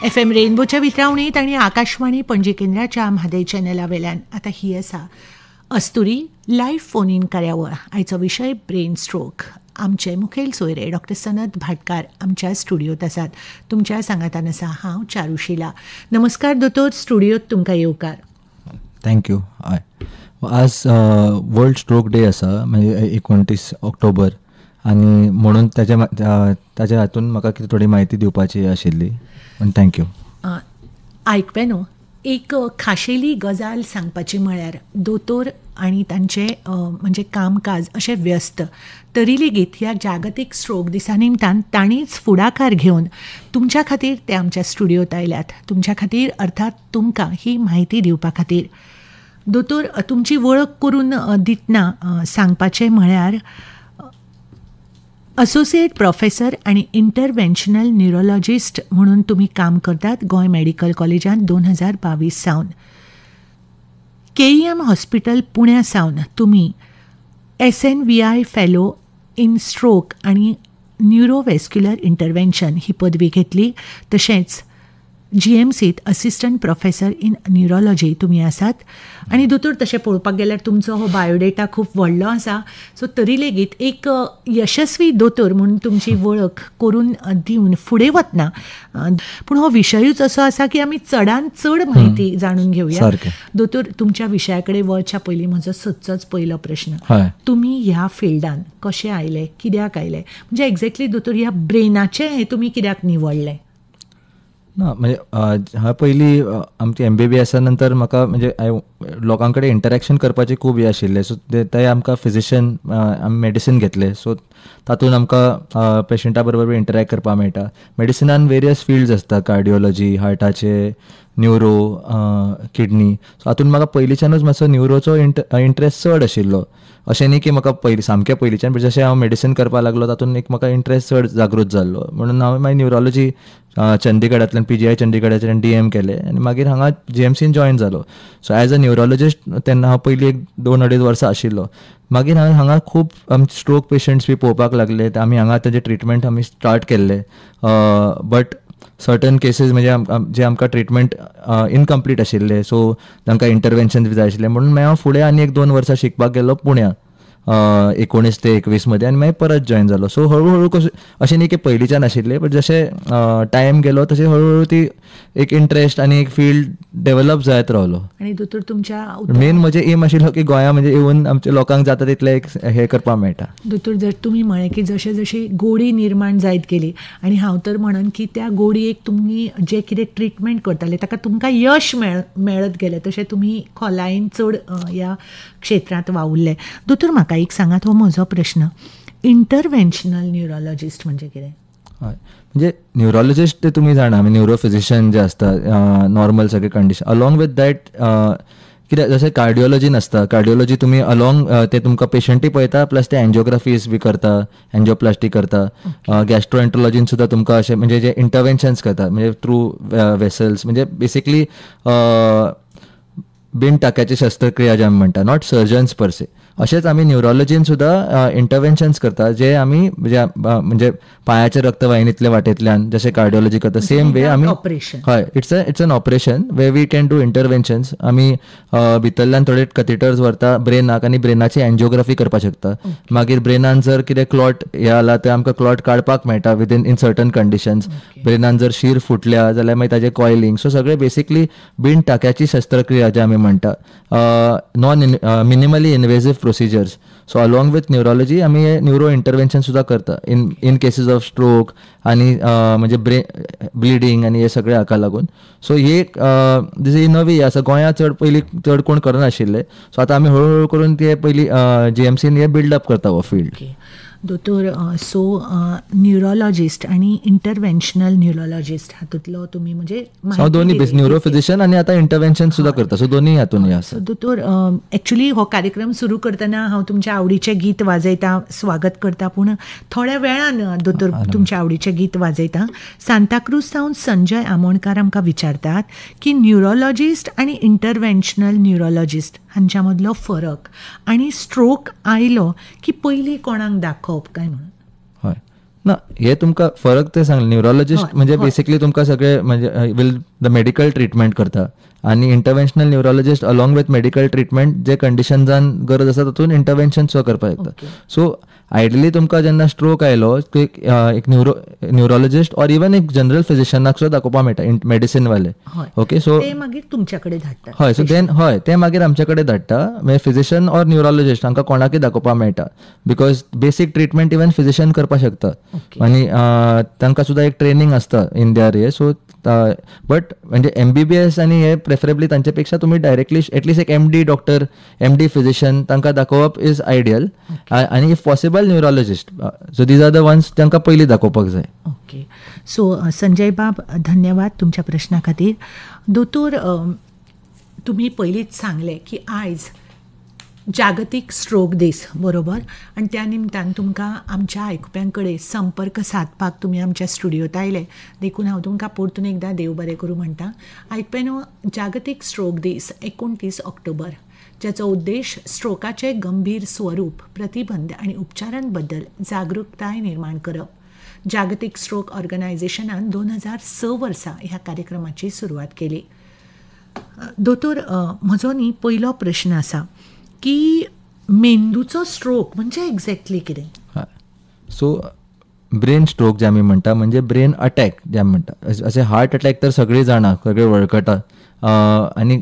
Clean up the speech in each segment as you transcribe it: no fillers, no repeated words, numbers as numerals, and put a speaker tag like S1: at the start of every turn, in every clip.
S1: FM रेनबोच्या वितरावणीत आणि आकाशवाणी पणजी केंद्राच्या म्हादय चॅनला वेल्यान आता ही आसा अस्तुरी लायव्ह फोन इन कार्यावळ. आयचो विशय ब्रेन स्ट्रोक. आमचे मुखेल सोयरे डॉक्टर सनत भाटकार आमच्या स्टुडियोत आसात. तुमच्या सांगातान आसा हांव चारुशिला. नमस्कार दोतोर, स्टुडियोत तुमकां येवकार.
S2: थँक्यू. हय, आज वर्ल्ड स्ट्रोक डे आसा, म्हणजे 29 ऑक्टोबर, आनी म्हणून ताच्या हातून म्हाका कितें थोडी म्हायती दिवपाची आशिल्ली. थँक्यू.
S1: आयकपे न्हू, एक खाशेली गजाल सांगपाची म्हळ्यार दोतोर आनी तांचे म्हणजे कामकाज अशें व्यस्त, तरी लेगीत ह्या जागतीक स्ट्रोक दिसा निमतान तांणीच फुडाकार घेवन तुमच्या खातीर ते आमच्या स्टुडियोत आयल्यात. तुमच्या खातीर अर्थात तुमकां ही म्हायती दिवपा खातीर. दोतोर, तुमची वळख करून दितना सांगपाचें म्हळ्यार असोसिएट प्रोफेसर आणि इंटरव्हेन्शनल न्यूरोलॉजिस्ट म्हणून तुम्ही काम करतात गोंय मेडिकल कॉलेजात 2022 सावन. KEM हॉस्पिटल पुण्या सावन तुम्ही SNVI फेलो इन स्ट्रोक आणि न्यूरोवेस्क्युलर इंटरव्हेन्शन ही पदवी घेतली. तशेंच GMCत असिस्टंट प्रोफेसर इन न्यूरोलॉजी तुम्ही आसात. आणि दोतोर, तशें पळोवपाक गेल्यार तुमचो हो बायोडेटा खूब व्हडलो आसा. सो तरी लेगीत एक यशस्वी दोतोर म्हणून तुमची वळख करून दिवन फुडें वतना, पूण हो विशयूच असो आसा की आमी चडान चड म्हायती जाणून घेवया. दोतोर, तुमच्या विशया कडेन वचच्या पयलीं म्हजो सदचोच पयलो प्रश्न, तुमी ह्या फिल्डान कशें आयले, कित्याक आयले? म्हणजे एक्झॅक्टली दोतोर, ह्या ब्रेनाचें हें तुमी कित्याक निवडलें?
S2: ना, म्हणजे हा पयलीं आमची MBBS नंतर म्हाका म्हणजे लोकां कडेन इंटरॅक्शन करपाचें खूब हे आशिल्लें. सो ते आमकां फिजिशियन आमी मेडिसीन घेतले. सो तातूंत आमकां पेशंटा बरोबर इंटरॅक्ट करपाक मेळटा. मेडिसिनान वेरियस फिल्ड्स आसता, कार्डिओलॉजी, हार्टाचे, न्यूरो, किडनी. सो हातूंत म्हाका पयलींच्यानूच मातसो न्यूरोचो इंट्रस्ट चड आशिल्लो. अशें न्ही की म्हाका सामकें पयलींच्यान, पण जशें हांव मेडिसीन करपाक लागलो तातूंत एक म्हाका इंट्रस्ट चड जागृत जाल्लो. म्हणून हांवें मागीर न्यूरोलॉजी चंदीगडांतल्यान PGI चंदीगडांतल्यान DM केलें आनी मागीर हांगा GMCन जॉयन जालो. सो एज अ न्यूरोलॉजिस्ट तेन्ना हांव पयलीं 1-2.5 वर्सां आशिल्लो. मागीर हांवें हांगा खूब स्ट्रोक पेशंट्स बी पळोवपाक लागले. आमी हांगा तेजें ट्रिटमेंट आमी स्टार्ट केल्लें. बट सर्टन केसीस म्हणजे जे आमकां ट्रिटमेंट इनकम्प्लीट आशिल्ले, सो तांकां इंटरव्हेन्शन बी जाय आशिल्लें. म्हणून हांव फुडें आनी 1-2 वर्सां शिकपाक गेलो पुण्या 19 ते 21 मध्ये, आनी मागीर परत जॉयन जालो. सो हळूहळू अशें न्ही की पयलींच्यान आशिल्लें, बट जशें टायम गेलो तशें हळूहळू ती एक इंट्रस्ट आनी एक फील्ड डेव्हलप जायत रावलो.
S1: आनी दोतोर, तुमच्या
S2: मेन म्हजें एम आशिल्लो की गोंया म्हणजे येवन आमच्या लोकांक जाता तितलें एक हें करपाक मेळटा.
S1: दोतोर, जर तुमी म्हळें की जशें जशी गोडी निर्माण जायत गेली, आनी हांव तर म्हणन की त्या गोडयेक तुमी जे कितें ट्रिटमेंट करताले ताका तुमकां यश मेळत गेलें, तशें तुमी खोलायेन चड ह्या क्षेत्रांत वावुरले. दोतोर, म्हाका एक सांगात, हो म्हजो प्रश्न, इंटरव्हेन्शनल न्यूरोलॉजिस्ट म्हणजे कितें?
S2: हय, म्हणजे न्यूरोलॉजिस्ट ते तुमी जाणा, न्यूरो फिजिशियन जे आसता, नॉर्मल सगळे कंडिशन. अलॉंग विथ दॅट कित्याक जशें कार्डिओलॉजीन आसता, कार्डिओलॉजी तुमी अलॉंग ते तुमकां पेशंटूय पळयता, प्लस ते एन्जिओग्राफीज बी करता, एन्जिओप्लास्टी करता. गॅस्ट्रोएंट्रोलॉजीन सुद्दां तुमकां अशें म्हणजे जे इंटरव्हेन्शन्स करता, म्हणजे थ्रू वेसल्स, म्हणजे बेसिकली बिन टाक्याची शस्त्रक्रिया जे आमी म्हणटा, नॉट सर्जन्स परसे. अशेंच आमी न्यूरोलॉजीन सुद्दां इंटरव्हेन्शन्स करता, जे आमी म्हणजे पांयाच्या रक्तवाहिनींतल्या वाटेंतल्यान जशें कार्डिओलॉजी करता, सेम वे आमी. हय, it's an operation way we can do interventions. आमी भितरल्यान थोडे कथिटर्स व्हरता ब्रेनाक आनी ब्रेनाची एन्जिओग्राफी करपाक शकता. मागीर ब्रेनान जर कितें क्लॉट हे जाला ते आमकां क्लॉट काडपाक मेळटा इन सर्टन कंडिशन्स. ब्रेनान जर शीर फुटल्या जाल्यार मागीर ताजें कॉयलिंग. सो सगळें बेसिकली बिन टाक्याची शस्त्रक्रिया जे आमी म्हणटा, minimally invasive procedures. So along with neurology आमी हे न्यूरो इंटरव्हेन्शन सुद्दां करता इन केसीस ऑफ स्ट्रोक आनी म्हणजे ब्लिडींग आनी हे सगळे हाका लागून. सो ही एक नवी आसा, गोंयांत चड कोण करनाशिल्ले. सो आतां आमी हळूहळू करून ते पयलीं GMCन हे बिल्डअप करता हो फील्ड.
S1: दोतोर, सो न्यूरोलॉजिस्ट आणि इंटरव्हेन्शनल न्यूरोलॉजिस्ट हातूंतलो तुमी म्हणजे
S2: दोन्ही न्यूरो फिजिशियन आणि आता इंटरव्हेन्शन सुद्धा करता, सो दोन्ही हातून आसा.
S1: दोतोर, एक्चुली हो कार्यक्रम सुरू करतना हांव तुमच्या आवडीचें गीत वाजयता, स्वागत करता, पूण थोड्या वेळान दोतोर तुमच्या आवडीचें गीत वाजयता. सांताक्रूज सावन संजय आमोणकार आमकां विचारतात की न्यूरोलॉजिस्ट आणि इंटरव्हेन्शनल न्यूरोलॉजिस्ट हांच्या मदलो फरक, आणि स्ट्रोक आयलो की पयलीं कोणाक दाखोवप काय म्हणून?
S2: हय, ना हे तुमकां फरक ते सांगलें न्युरोलॉजिस्ट म्हणजे बेसिकली तुमकां सगळे म्हणजे विल द मेडिकल ट्रिटमेंट करता आनी interventional neurologist along with medical treatment जे कंडिशन्सान गरज आसा तातूंत इंटरव्हेन्शन सुद्दां करपाक शकता. सो आयडियली तुमकां जेन्ना स्ट्रोक आयलो एक न्युरोलॉजिस्ट ऑर इवन एक जनरल फिजिशनाक सुद्दां दाखोवपाक मेळटा मेडिसीन वाले. ओके सो
S1: ते मागीर तुमच्या कडेन धाडटा.
S2: हय सो देन हय ते मागीर आमचे कडेन धाडटा म्हणजे फिजिशियन ऑर न्युरोलॉजिस्ट हांकां कोणाकय दाखोवपाक मेळटा बिकॉज बेसीक ट्रिटमेंट इवन फिजिशियन करपाक शकता आनी तांकां सुद्दां एक ट्रेनिंग आसता इन देअर हे. सो बट म्हणजे MBBS आनी हे प्रेफरेबली तांचे पेक्षा तुमी डायरेक्टली एटलीस्ट एक MD डॉक्टर MD फिजिशियन तांकां दाखोवप इज आयडियल आनी if possible neurologist. So these are the ones तांकां पयलीं दाखोवपाक जाय.
S1: ओके सो संजय बाब धन्यवाद तुमच्या प्रश्ना खातीर. दोतोर तुम्ही पयलींच सांगले की आयज जागतीक स्ट्रोक दीस बरोबर आनी त्या निमतान तुमकां आमच्या आयकुप्यां कडेन संपर्क सादपाक तुमी आमच्या स्टुडियोत आयले देखून हांव तुमकां परतून एकदां देव बरें करूं म्हणटा. आयकुप्यानो जागतीक स्ट्रोक दीस 29 ऑक्टोबर ज्याचो उद्देश स्ट्रोकाचे गंभीर स्वरूप प्रतिबंध आनी उपचारां बद्दल जागरूकताय निर्माण करप. जागतीक स्ट्रोक ऑर्गनायझेशनान 2006 वर्सा ह्या कार्यक्रमाची सुरवात केली. दोतोर म्हजो न्ही पयलो प्रश्न आसा की मेंदूचो स्ट्रोक म्हणजे एक्झॅक्टली कितें.
S2: सो ब्रेन स्ट्रोक जे आमी म्हणटा म्हणजे ब्रेन अटॅक जे आमी म्हणटा अशें हार्ट अटॅक तर सगळीं जाणा सगळें वळखता आनी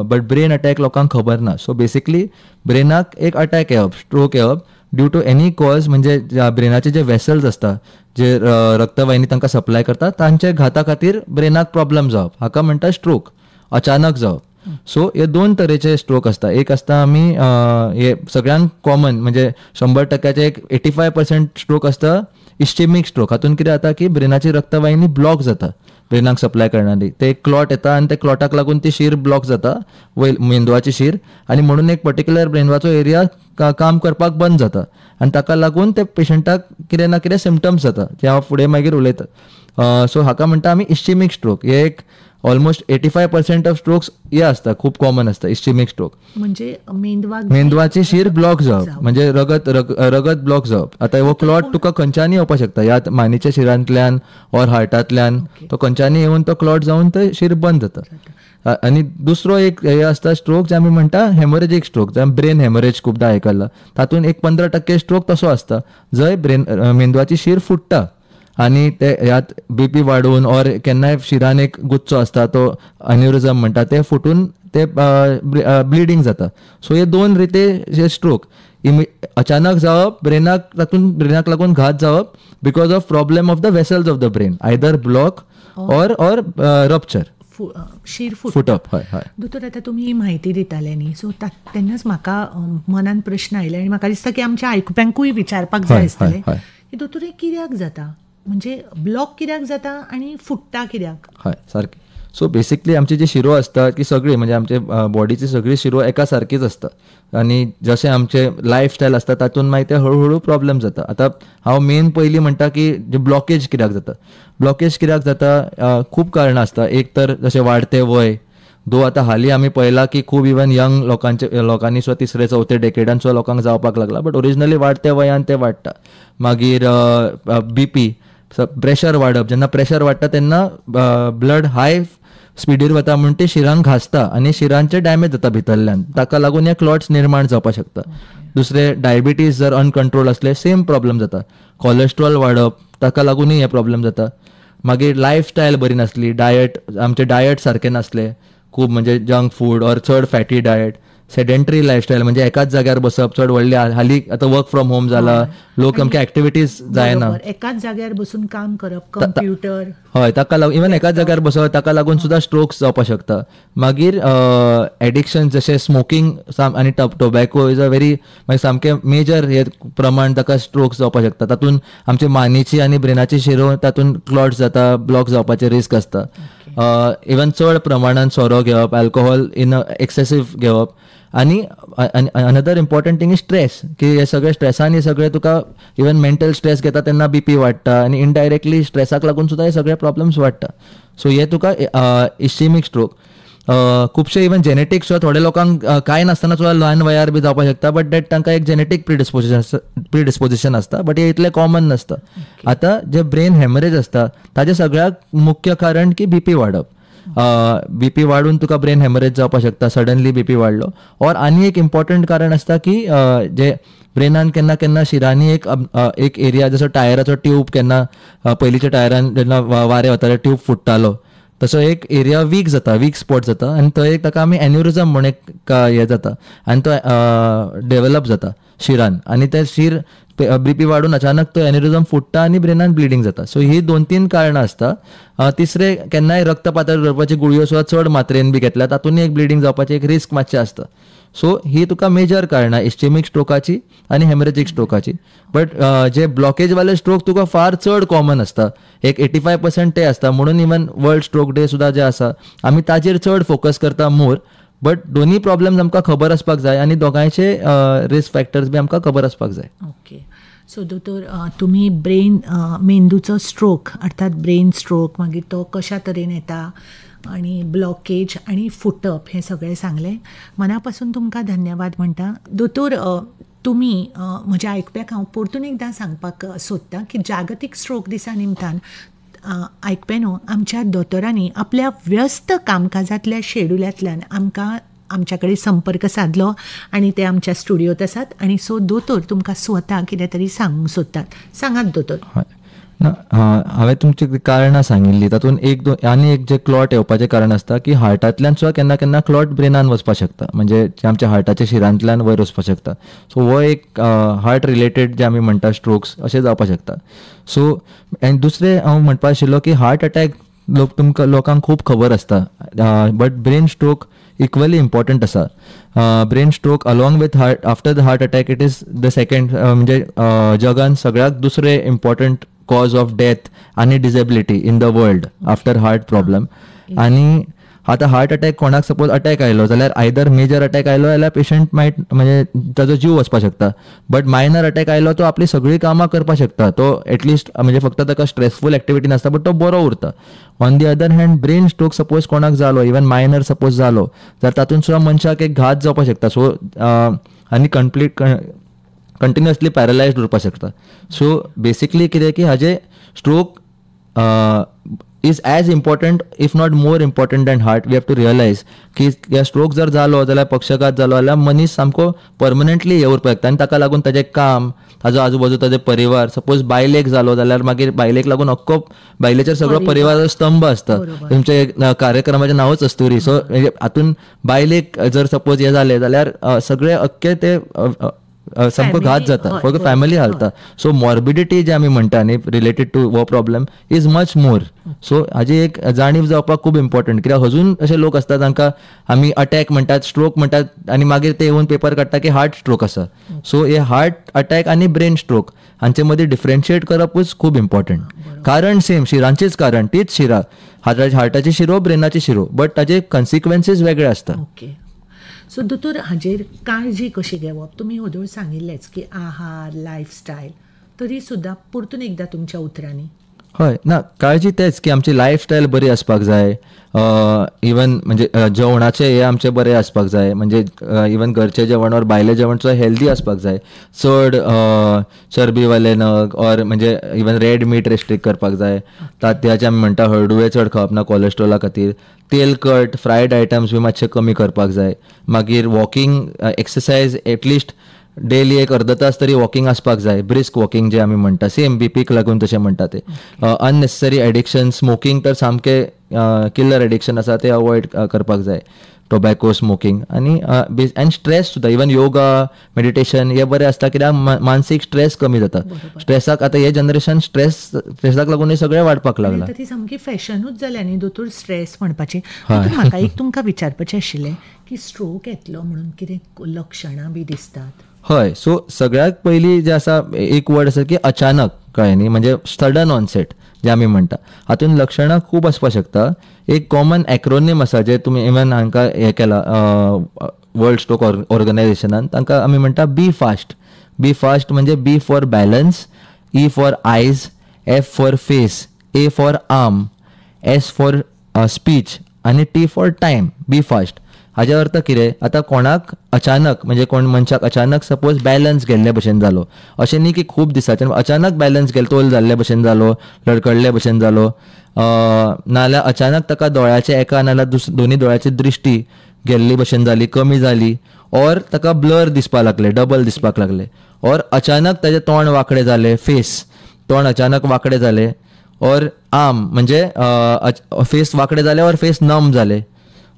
S2: बट ब्रेन अटॅक लोकांक खबर ना. सो बेसिकली ब्रेनाक एक अटॅक येवप स्ट्रोक येवप ड्यू टू एनी कॉज म्हणजे ब्रेनाचे जे वेसल्स आसता जे रक्तवाहिनी तांकां सप्लाय करता तांचे घाता खातीर ब्रेनाक प्रॉब्लम जावप हाका म्हणटा स्ट्रोक अचानक जावप. सो हे दोन तरेचे स्ट्रोक आसता. एक आसता आमी हे सगळ्यांत कॉमन म्हणजे 100% एक 85% स्ट्रोक आसता इस्चेमिक स्ट्रोक. हातून कितें जाता की ब्रेनाची रक्तवाहिनी ब्लॉक जाता ब्रेनाक सप्लाय करणारी ते क्लॉट येता आनी ते क्लॉटाक लागून ती शीर ब्लॉक जाता मेंदवाची शीर आनी म्हणून एक पर्टिक्युलर ब्रेनवाचो एरिया काम करपाक बंद जाता आनी ताका लागून ते पेशंटाक कितें ना कितें सिम्पटम्स जाता ते हांव फुडें मागीर उलयता. सो हाका म्हणटा आमी इस्चेमिक स्ट्रोक. हे एक ऑलमोस्ट 85% ऑफ स्ट्रोक्स हे आसता खूब कॉमन आसता इस्चेमिक स्ट्रोक
S1: म्हणजे
S2: मेंदवाची शीर ब्लॉक जावप म्हणजे रगत ब्लॉक जावप. आतां हो क्लॉट तुका खंयच्यानी येवपाक शकता या मानेच्या शिरांतल्यान ऑर हार्टांतल्यान तो खंयच्यानी येवन तो क्लॉट जावन तो शीर बंद जाता. आनी दुसरो एक हे आसता स्ट्रोक जे आमी म्हणटा हेमोरेजीक स्ट्रोक जे ब्रेन हेमोरेज खूबदां आयकलां तातूंत एक 15% स्ट्रोक तसो आसता जंय मेंदवाची शीर फुट्टा आनी ते ह्यात BP वाडून ऑर केन्नाय शिरान एक गुच्चो आसता तो अन्युरिझम म्हणटा ते फुटून ते ब्लिडींग जाता. सो हे दोन रिते जे स्ट्रोक अचानक जावप ब्रेनाक लागून घात जावप because of problem of the vessels of the brain either block or rupture
S1: शीर
S2: फुटप. हय हय
S1: दोतोर आतां तुमी म्हायती दिताले न्ही सो तेन्नाच म्हाका मनान प्रश्न आयले आनी म्हाका दिसता की आमच्या आयकुप्यांकूय विचारपाक जाय आसतलें की दोतोर हे कित्याक जाता म्हणजे ब्लॉक कित्याक जाता आनी फुट्टा कित्याक.
S2: हय सारकें. सो बेसिकली आमची जी शिरो आसता की सगळी म्हणजे आमचे बॉडीची सगळी शिरो एका सारकीच आसता आनी जशें आमचे लायफस्टायल आसता तातूंत मागीर ते हळूहळू प्रॉब्लेम जाता. आतां हांव मेन पयलीं म्हणटा की जे ब्लॉकेज कित्याक जाता. ब्लॉकेज कित्याक जाता खूब कारणां आसता. एक तर जशें वाडतें वय आतां हालीं आमी पळयलां की खूब इवन यंग लोकांनी सुद्दां 3-4 डेकेडान सुद्दां लोकांक जावपाक लागला बट ओरिजिनली वाडत्या वयान ते वाडटा. मागीर BP प्रेशर वाडप जेन्ना प्रेशर वाडटा तेन्ना ब्लड हाय स्पिडीर वता म्हणून ते शिरांक घासता आनी शिरांचे डॅमेज जाता भितरल्यान ताका लागून हे क्लॉट्स निर्माण जावपाक शकता. दुसरे डायबिटीज जर अनकंट्रोल असले सेम प्रॉब्लेम जाता. कोलेस्ट्रॉल वाडप ताका लागूनय हे प्रॉब्लेम जाता. मागीर लायफस्टायल बरी नासली आमचे डायट सारके नासले खूब म्हणजे जंक फूड ऑर चड फॅटी डायट सेडेंटरी लायफस्टायल म्हणजे एकाच जाग्यार बसप चड व्हडली हालीं आतां वर्क फ्रॉम होम जाला लोक अमके एक्टिविटीज जायना
S1: एकाच जाग्यार बसून काम करप कंप्युटर
S2: हय ताका लागून इवन एकाच जाग्यार बसप ताका लागून सुद्दां स्ट्रोक्स जावपाक शकता. मागीर एडिक्शन जशें स्मोकिंग आनी टोबॅको इज अ व्हेरी मागीर सामकें मेजर हे प्रमाण ताका स्ट्रोक्स जावपाक शकता. तातूंत आमची मानेची आनी ब्रेनाची शिरो तातूंत क्लॉट्स जाता ब्लॉक जावपाचे रिस्क आसता. इवन चड प्रमाणान सोरो घेवप अल्कोहोल इन एक्सेसीव घेवप आनी another important thing is stress की हे सगळे स्ट्रेसान हे सगळे तुका इवन मेंटल स्ट्रेस घेता तेन्ना BP वाडटा आनी इनडायरेक्टली स्ट्रेसाक लागून सुद्दां हे सगळे प्रॉब्लेम्स वाडटा. सो हे तुका इस्चेमिक स्ट्रोक. खुबशे इवन जेनेटिक्स सुद्दां थोड्या लोकांक कांय नासतना सुद्दां ल्हान वयार बी जावपाक शकता, बट दॅट तांकां एक जेनेटीक प्रिडिस्पोजिशन आसता, बट हे इतलें कॉमन नासता. आतां जे ब्रेन हॅमरेज आसता ताजें सगळ्यात मुख्य कारण की बीपी वाडप. बीपी वाढून तुका ब्रेन हॅमरेज जावपाक शकता, सडनली बीपी वाडलो. और आनी एक इम्पॉर्टंट कारण आसता की जे ब्रेनान केन्ना केन्ना शिरांनी एक एरिया, जसो टायराचो ट्यूब केन्ना पयलींच्या टायरान जेन्ना वारें वताले ट्यूब फुट्टालो, तसो एक एरिया वीक जाता, वीक स्पॉट जाता, आनी थंय एक ताका आमी एन्युरिझम म्हणून एक हें जाता आनी तो डेव्हलप जाता शिरान, आनी ते शीर बीपी वाडून अचानक तो एन्युरिझम फुट्टा आनी ब्रेनान ब्लिडींग जाता. सो ही 2-3 कारणां आसता. तिसरे केन्नाय रक्त पातळ करपाची गुळयो सुद्दां चड मात्रेन बी घेतल्या तातूंत एक ब्लिडींग जावपाचें एक रिस्क मातशें आसता. सो ही तुका मेजर कारणां इस्चेमिक स्ट्रोकाची आनी हेमरेजीक स्ट्रोकाची. बट जे ब्लॉकेजवाले स्ट्रोक तुका फार चड कॉमन आसता, एक 85% ते आसता. म्हणून इवन वर्ल्ड स्ट्रोक डे सुद्दां जे आसा आमी ताजेर चड फोकस करता मोर. बट दोन्ही प्रॉब्लेम्स आमकां खबर आसपाक जाय आनी दोगांयचे रिस्क फॅक्टर्स बी आमकां खबर आसपाक जाय.
S1: ओके. सो दोतोर, तुमी मेंदूचो स्ट्रोक अर्थात ब्रेन स्ट्रोक मागीर तो कशा तरेन येता आणि ब्लॉकेज आणि फुटप हे सगळें सांगलें. मनापासून तुमकां धन्यवाद म्हणटा. दोतोर, तुमी म्हज्या आयकप्याक हांव परतून एकदां सांगपाक सोदतां की जागतीक स्ट्रोक दिसा निमतान आयकप्यानो आमच्या दोतोरांनी आपल्या व्यस्त कामकाजांतल्या शेड्युलांतल्यान आमच्या कडेन संपर्क साधलो आणि ते आमच्या स्टुडियोत आसात. आणि सो दोतोर तुमकां स्वता कितें तरी सांगूंक सोदतात. सांगात दोतोर.
S2: हांवें तुमची कारणां सांगिल्ली, तातूंत आनी एक जे क्लॉट येवपाचें कारण आसता की हार्टांतल्यान सुद्दां केन्ना केन्ना क्लॉट ब्रेनान वचपाक शकता, म्हणजे जे आमच्या हार्टाच्या शिरांतल्यान वयर वचपाक शकता. सो हो एक हार्ट रिलेटेड जे आमी म्हणटा स्ट्रोक्स अशें जावपाक शकता. सो आनी दुसरें हांव म्हणपाक आशिल्लो की हार्ट अटॅक लोकांक खूब खबर आसता, but brain stroke equally important आसा. Brain stroke along with heart after the heart attack it is the second, म्हणजे जगान सगळ्यात दुसरें इम्पॉर्टंट कॉज ऑफ डेथ आनी disability in the world after heart problem. आनी आतां हार्ट अटॅक कोणाक suppose attack आयलो जाल्यार आयदर मेजर अटॅक आयलो जाल्यार पेशंट म्हणजे ताजो जीव वचपाक शकता. बट मायनर अटॅक आयलो तो आपली सगळीं कामां करपाक शकता, तो एटलिस्ट म्हणजे फक्त ताका स्ट्रेसफूल एक्टिविटी नासता बट तो बरो उरता. On the other hand brain stroke suppose कोणाक जालो, इवन मायनर सपोज जालो, जाल्यार तातूंत सुद्दां मनशाक एक घात जावपाक शकता. सो आनी कंटिन्युअसली पॅरलायज्ड उरपाक शकता. सो बेसिकली कितें की हाजे stroke is as important if not more important than heart. We have to realize की ह्या स्ट्रोक जर जालो जाल्यार पक्षाघात जालो जाल्यार मनीस सामको परमनंटली हे उरपाक शकता. आनी ताका लागून ताजें काम, ताजो आजूबाजू ताजे परिवार, सपोज बायलेक जालो जाल्यार मागीर बायलेक लागून अख्खो बायलेचेर सगळो परिवाराचो स्तंभ आसता. तुमचे कार्यक्रमाचें नांवच अस्तुरी. सो हातून बायलेक जर सपोज हे जालें जाल्यार सगळे अख्खे ते सामको घात जाता, फक्त फॅमिली हालता. सो मॉर्बिडिटी जे आमी म्हणटा न्ही रिलेटेड टू हो problem is much more. So हाजी एक जाणीव जावपाक खूब इम्पॉर्टंट. कित्याक अजून अशे लोक आसतात तांकां आमी अटॅक म्हणटात, स्ट्रोक म्हणटात, आनी मागीर ते येवन पेपर काडटा की हार्ट स्ट्रोक आसा. सो हे हार्ट अटॅक आनी ब्रेन स्ट्रोक हांचे मदीं डिफरन्शिएट करपूच खूब इम्पॉर्टंट. कारण सेम, शिरांचेच कारण, तीच शिरा, हार्टाची शिरो, ब्रेनाची शिरो, बट ताजे कन्सिक्वेन्सीस वेगळे आसता.
S1: सो दोतोर, हाजेर काळजी कशी घेवप? तुमी वदोळ सांगिल्लेच की आहार, लायफस्टायल, तरी सुद्दां परतून एकदां तुमच्या उतरांनी.
S2: हय, ना काळजी तेच की आमची लायफस्टायल बरी आसपाक जाय. इवन म्हणजे जेवणाचे हे आमचे बरें आसपाक जाय, म्हणजे इवन घरचें जेवण और भायलें जेवण सुद्दां हेल्दी आसपाक जाय. चड चरबीवाले नग और म्हणजे इवन रेड मीट रेस्ट्रिक्ट करपाक जाय. तांतयाचे आमी म्हणटा हळडुवे चड खावप ना कोलेस्ट्रॉला खातीर. तेलकट फ्रायड आयटम्स बी मातशे कमी करपाक जाय. मागीर वॉकिंग एक्सरसायज एटलिस्ट डेली एक अर्द तास तरी वॉकिंग आसपाक जाय. ब्रिस्क वॉकिंग जे आमी म्हणटा, सेम बीपीक लागून तशें म्हणटा ते. अननेसेसरी एडिक्शन, स्मोकिंग तर सामकें किलर एडिक्शन आसा ते अवॉयड करपाक जाय. टोबॅको स्मोकिंग आनी स्ट्रेस सुद्दां, इवन योगा, मेडिटेशन हे बरें आसता. कित्याक मानसीक स्ट्रेस कमी जाता. स्ट्रेसाक आतां हे जनरेशन स्ट्रेसाक लागून हे सगळें वाडपाक लागला.
S1: ती सामकी फॅशनूच जाल्या न्ही दोतोर स्ट्रेस म्हणपाचें. म्हाका एक तुमकां विचारपाचें आशिल्लें की स्ट्रोक येतलो म्हणून कितें लक्षणां बी दिसतात?
S2: हय, सो सगळ्यात पयलीं जे आसा एक वर्ड आसा की अचानक, कळ्ळें न्ही, म्हणजे सडन ऑनसेट जे आमी म्हणटा. हातून लक्षणां खूब आसपाक शकता. एक कॉमन एक्रोनीम आसा जे तुमी इवन हांकां हें केला वर्ल्ड स्ट्रोक ऑर्गनायझेशनान, तांकां आमी म्हणटा बी फास्ट. बी फास्ट म्हणजे B for balance, E for eyes, F for face, A for arm, S for speech आनी T for time, B fast. हाच्या अर्थ कितें, आतां कोणाक अचानक म्हणजे कोण मनशाक अचानक सपोज बॅलन्स गेल्ले भशेन जालो, अशें न्ही की खूब दिसाच्यान अचानक बॅलन्स गेलो, तोल जाल्ले भशेन जालो, लडखडले भशेन जालो, नाल्यार अचानक ताका दोळ्याचे एका नाल्यार दोनी दोळ्याची दृश्टी गेल्ली भशेन जाली, कमी जाली, ऑर ताका ब्लर दिसपाक लागले, डबल दिसपाक लागले, ऑर अचानक ताचें तोंड वांकडें जालें, तोंड अचानक वांकडें जालें, ऑर आर्म म्हणजे फेस वांकडें जालें ऑर फेस नम जालें,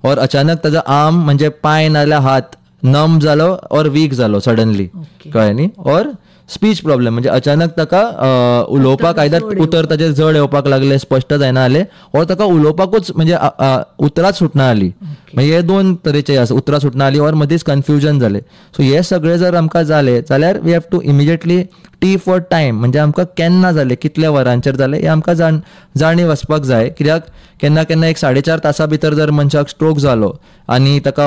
S2: और अचानक ताजो आर्म म्हणजे पाय नाल्यार हात नम जालो और वीक जालो सडनली, कळ्ळें न्ही. और स्पीच प्रॉब्लेम म्हणजे अचानक ताका उलोवपाक आयदर उतर ताचे जड येवपाक लागले, स्पश्ट जायना जालें, और ताका उलोवपाकूच म्हणजे उतरांच सुटना जाली. म्हणजे हे दोन तरेचे आसा, उतरां सुटना जाली और मदींच कन्फ्युजन जालें. सो हे सगळें जर आमकां जालें जाल्यार we have to immediately T for time म्हणजे आमकां केन्ना जालें, कितल्या वरांचेर जालें हें आमकां जाणीव आसपाक जाय. कित्याक केन्ना केन्ना एक 4.5 तासां भितर जर मनशाक स्ट्रोक जालो आनी ताका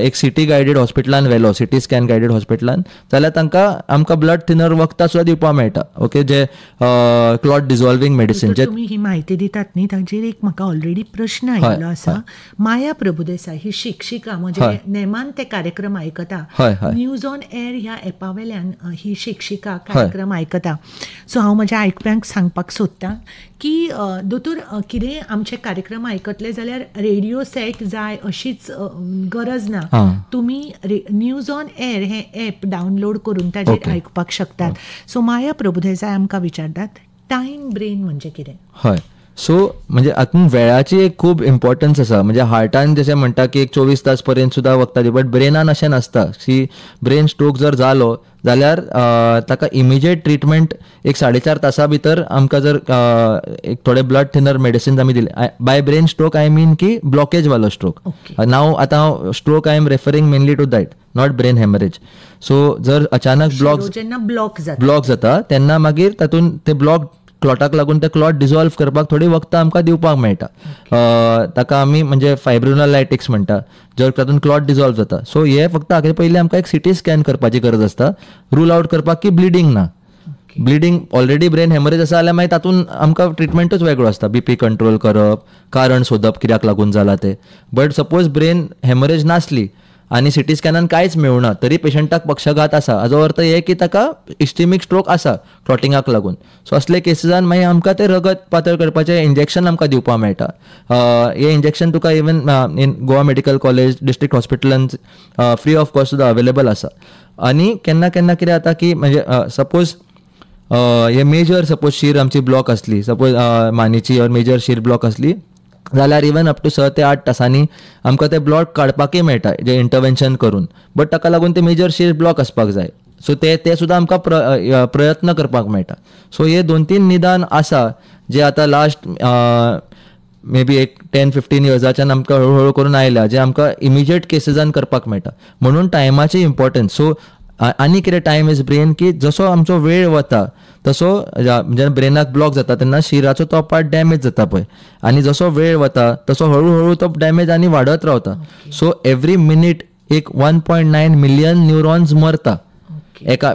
S2: एक सिटी गायडेड हॉस्पिटलान व्हेलो, सिटी स्कॅन गायडेड हॉस्पिटलान, जाल्यार तांकां आमकां ब्लड थिनर वखदां सुद्दां दिवपाक मेळटा. ओके, जे क्लॉट डिझॉल्विंग मेडिसीन. जे
S1: तुमी ही म्हायती दितात न्ही, ताचेर एक म्हाका ऑलरेडी प्रश्न आयिल्लो आसा. माया प्रभुदेसाय ही शिक्षिका म्हणजे नेमान ते कार्यक्रम आयकता, न्यूज ऑन एअर ह्या एपा वयल्यान ही शिक्षिका कार्यक्रम आयकता. सो हांव म्हज्या आयकप्यांक सांगपाक सोदतां की दोतोर कितें आमचे कार्यक्रम आयकतले जाल्यार रेडिओ सेट जाय अशीच गरज ना. तुमी न्यूज ऑन एअर हे एप डावनलोड करून ताचेर आयकपाक शकतात. सो माया प्रभुदेसाय आमकां विचारतात टायम ब्रेन म्हणजे कितें.
S2: हय, सो म्हणजे हातून वेळाची एक खूब इम्पॉर्टन्स आसा. म्हणजे हार्टान जशें म्हणटा की एक 24 तास पर्यंत सुद्दां वखदां दिवप, बट ब्रेनान अशें नासता. सी ब्रेन स्ट्रोक जर जालो जाल्यार ताका इमिजिएट ट्रिटमेंट एक 4.5 तासां भितर आमकां जर एक थोडे ब्लड थिनर मेडिसिन्स आमी दिले. By brain stroke I mean की ब्लॉकेज वालो स्ट्रोक. नाव आतां stroke I am referring mainly to that, not brain haemorrhage. So जर अचानक ब्लॉक जाता तेन्ना मागीर तातूंत ते ब्लॉक क्लॉटाक लागून ते क्लॉट डिझॉल्व करपाक थोडी वखदां आमकां दिवपाक मेळटा. ताका आमी म्हणजे फायब्रोनालायटिक्स म्हणटा, जर तातूंत क्लॉट डिझॉल्व जाता. सो हे फक्त हाचे पयलीं आमकां एक सिटी स्कॅन करपाची गरज आसता, रूल आउट करपाक की ब्लिडींग ना. ब्लिडींग ऑलरेडी ब्रेन हेमरेज आसा जाल्यार मागीर तातूंत आमकां ट्रिटमेंटूच वेगळो आसता, बीपी कंट्रोल करप, कारण सोदप कित्याक लागून जाला ते. बट सपोज ब्रेन हेमरेज नासली आनी सिटी स्कॅनान कांयच मेळना तरी पेशंटाक पक्षाघात आसा, हाजो अर्थ हे की ताका इस्टिमीक स्ट्रोक आसा क्लॉटिंगाक लागून. सो असले केसीसान मागीर आमकां ते रगत पातळ करपाचें इंजेक्शन आमकां दिवपाक मेळटा. हे injection Tuka even in Goa medical college district हॉस्पिटलान फ्री ऑफ कॉस्ट सुद्दां अवेलेबल आसा. आनी केन्ना केन्ना कितें जाता की म्हणजे सपोज हे मेजर सपोज शीर आमची ब्लॉक असली, सपोज मानेची और मेजर शीर ब्लॉक असली जाल्यार इवन अप टू 6 ते 8 तासांनी आमकां ते ब्लॉक काडपाकय मेळटा जे इंटरवेन्शन करून. बट ताका लागून ते मेजर शीर ब्लॉक आसपाक जाय. सो ते सुद्दां आमकां प्रयत्न करपाक मेळटा. सो हे 2-3 निदान आसा जे आतां लास्ट मे बी एक 10-15 इयर्साच्यान आमकां हळूहळू करून आयल्या, जे आमकां इमिजिएट केसीसान करपाक मेळटा. म्हणून टायमाची इम्पॉर्टन्स. सो आनी कितें टायम इज ब्रेन की जसो आमचो वेळ वता तसो जेन्ना ब्रेनाक ब्लॉक जाता तेन्ना शिराचो तो पार्ट डॅमेज जाता पळय, आनी जसो वेळ वता तसो हळूहळू तो डॅमेज आनी वाडत रावता. सो एवरी मिनीट एक 1.9 मिलियन न्यूरॉन्स मरता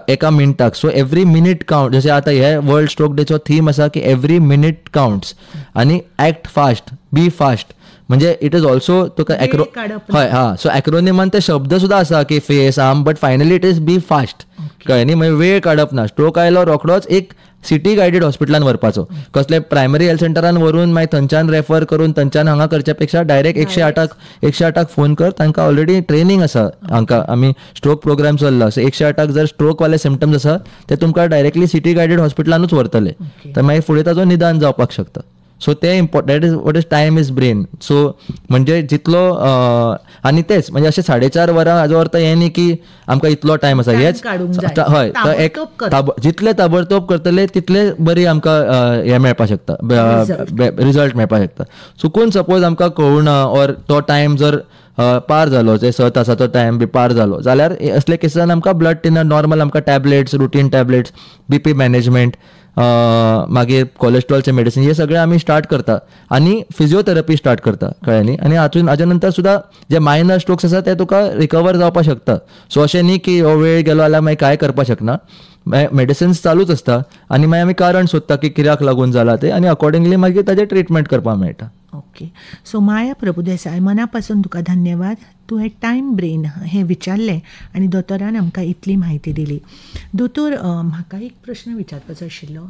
S2: एका मिनटाक. So every minute count. जशें आतां हे वर्ल्ड स्ट्रोक डेचो थीम आसा की एवरी मिनीट काउंट्स आनी एक्ट फास्ट, बी फास्ट. म्हणजे इट इज ऑल्सो तुका हय सो एक्रोनिमान ते शब्द सुद्दां आसा की face arm, but finally it is B fast. कळ्ळें न्ही. म्हणजे वेळ काडप ना. स्ट्रोक आयलो रोखडोच एक सिटी गायडेड हॉस्पिटलान व्हरपाचो, कसले प्रायमरी हेल्थ सेंटरान व्हरून मागीर थंयच्यान रेफर करून थंयच्यान हांगा करच्या पेक्षा डायरेक्ट 108 फोन कर. तांकां ऑलरेडी ट्रेनिंग आसा. हांकां आमी स्ट्रोक प्रोग्राम चल्ला. सो 108 जर स्ट्रोक वाले सिम्पटम्स आसा ते तुमकां डायरेक्टली सिटी गायडेड हॉस्पिटलानूच व्हरतले, तर मागीर फुडें ताजो निदान जावपाक शकता. सो ते that is what is time is brain. So म्हणजे जितलो आनी तेच म्हणजे अशें 4.5 वरां हाजो अर्थ हे न्ही की आमकां इतलो टायम आसा. हेच हय, एक जितले ताबडतोब करतले तितले बरी आमकां हे मेळपाक शकता, रिजल्ट मेळपाक शकता. चुकून सपोज आमकां कळुना ऑर तो टायम जर पार जालो, जे 6 तासाचो टायम बी पार जालो जाल्यार असले केसान आमकां ब्लड थिनर नॉर्मल आमकां tablets, routine tablets, BP management, मागीर कोलेस्ट्रॉलचे मेडिसीन हे सगळे आमी स्टार्ट करता आनी फिजिओथेरपी स्टार्ट करता. कळ्ळें न्ही. आनी हाच्या नंतर सुद्दां जे मायनर स्ट्रोक्स आसा ते तुका रिकवर जावपाक शकता. सो अशें न्ही की हो वेळ गेलो जाल्यार मागीर कांय करपाक शकना. मेडिसिन्स चालूच आसता आनी मागीर आमी कारण सोदता की कित्याक लागून जाला ते, आनी अकॉर्डिंगली मागीर ताजें ट्रिटमेंट करपाक मेळटा.
S1: ओके. सो माया प्रभुदेसाय, मनापासून तुका धन्यवाद. तुवें टायम ब्रेन हें विचारलें आनी दोतोरान आमकां इतली म्हायती दिली. दोतोर, म्हाका एक प्रश्न विचारपाचो आशिल्लो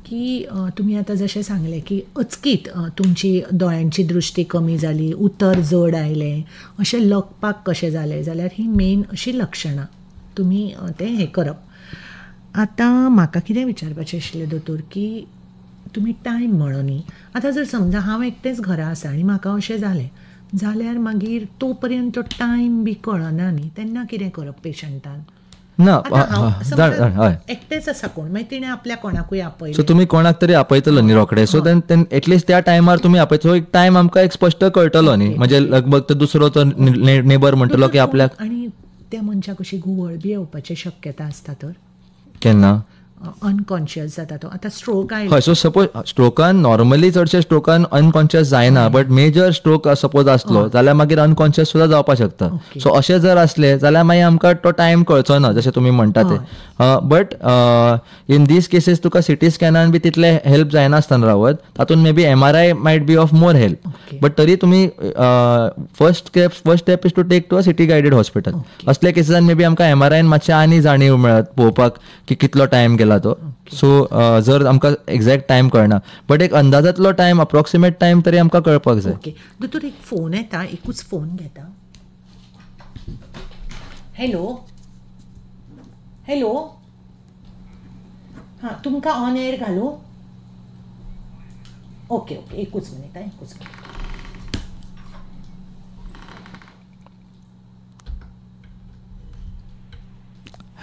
S1: की तुमी आतां जशें सांगलें की अचकीत तुमची दोळ्यांची दृश्टी कमी जाली, उतर जड आयलें, अशें लकपाक कशें जालें, जाल्यार ही मेन अशी लक्षणां तुमी तें हें करप. आतां म्हाका कितें विचारपाचें आशिल्लें दोतोर की तुमी टायम म्हणो न्ही, आतां जर समजा हांव एकटेंच घरा आसा आनी म्हाका अशें जालें जाल्यार मागीर तो पर्यंत तो टायम बी कळना न्ही, तेन्ना कितें करप पेशंटान?
S2: ना
S1: एकटेच आसा कोण, मागीर तिणें आपल्या कोणाकूय आपयलें,
S2: सो तुमी कोणाक तरी आपयतलो न्ही रोखडे, सो देन एटलिस्ट त्या टायमार तुमी आपयतलो, एक टायम आमकां एक स्पश्ट कळटलो न्ही, म्हणजे लगभग तो दुसरो तो नेबर म्हणटलो की आपल्याक.
S1: आनी त्या मनशाक अशी घुंवळ बी येवपाची शक्यता आसता तर
S2: केन्ना
S1: अनकॉन्शियस जाता तो, आतां स्ट्रोक आयलो.
S2: हय, सो सपोज स्ट्रोकान नॉर्मली चडशे स्ट्रोकान अनकॉन्शियस जायना, बट मेजर स्ट्रोक सपोज आसलो जाल्यार मागीर अनकॉन्शियस सुद्दां जावपाक शकता. सो अशें जर असलें जाल्यार मागीर आमकां तो टायम कळचो ना, जशें तुमी म्हणटा ते. बट इन दीस केसीस तुका सिटी स्कॅनान बी तितले हेल्प जायनासतना रावत, तातूंत may be MRI might be of more help. But तरी तुमी first step is to take to a CT guided hospital. असले केसीसान मे बी आमकां MRI मातशें आनी जाणीव मेळत पळोवपाक की कितलो टायम गेला तो. सो जर आमकां एक्झॅक्ट टायम कळना, बट एक अंदाजांतलो टायम, अप्रॉक्सिमेट टायम तरी आमकां कळपाक जाय.
S1: ओके दोतोर, एक फोन येता, एकूच फोन घेता. हॅलो हॅलो, हां, तुमकां ऑन एअर घालू? ओके ओके, एकूच मिनिट.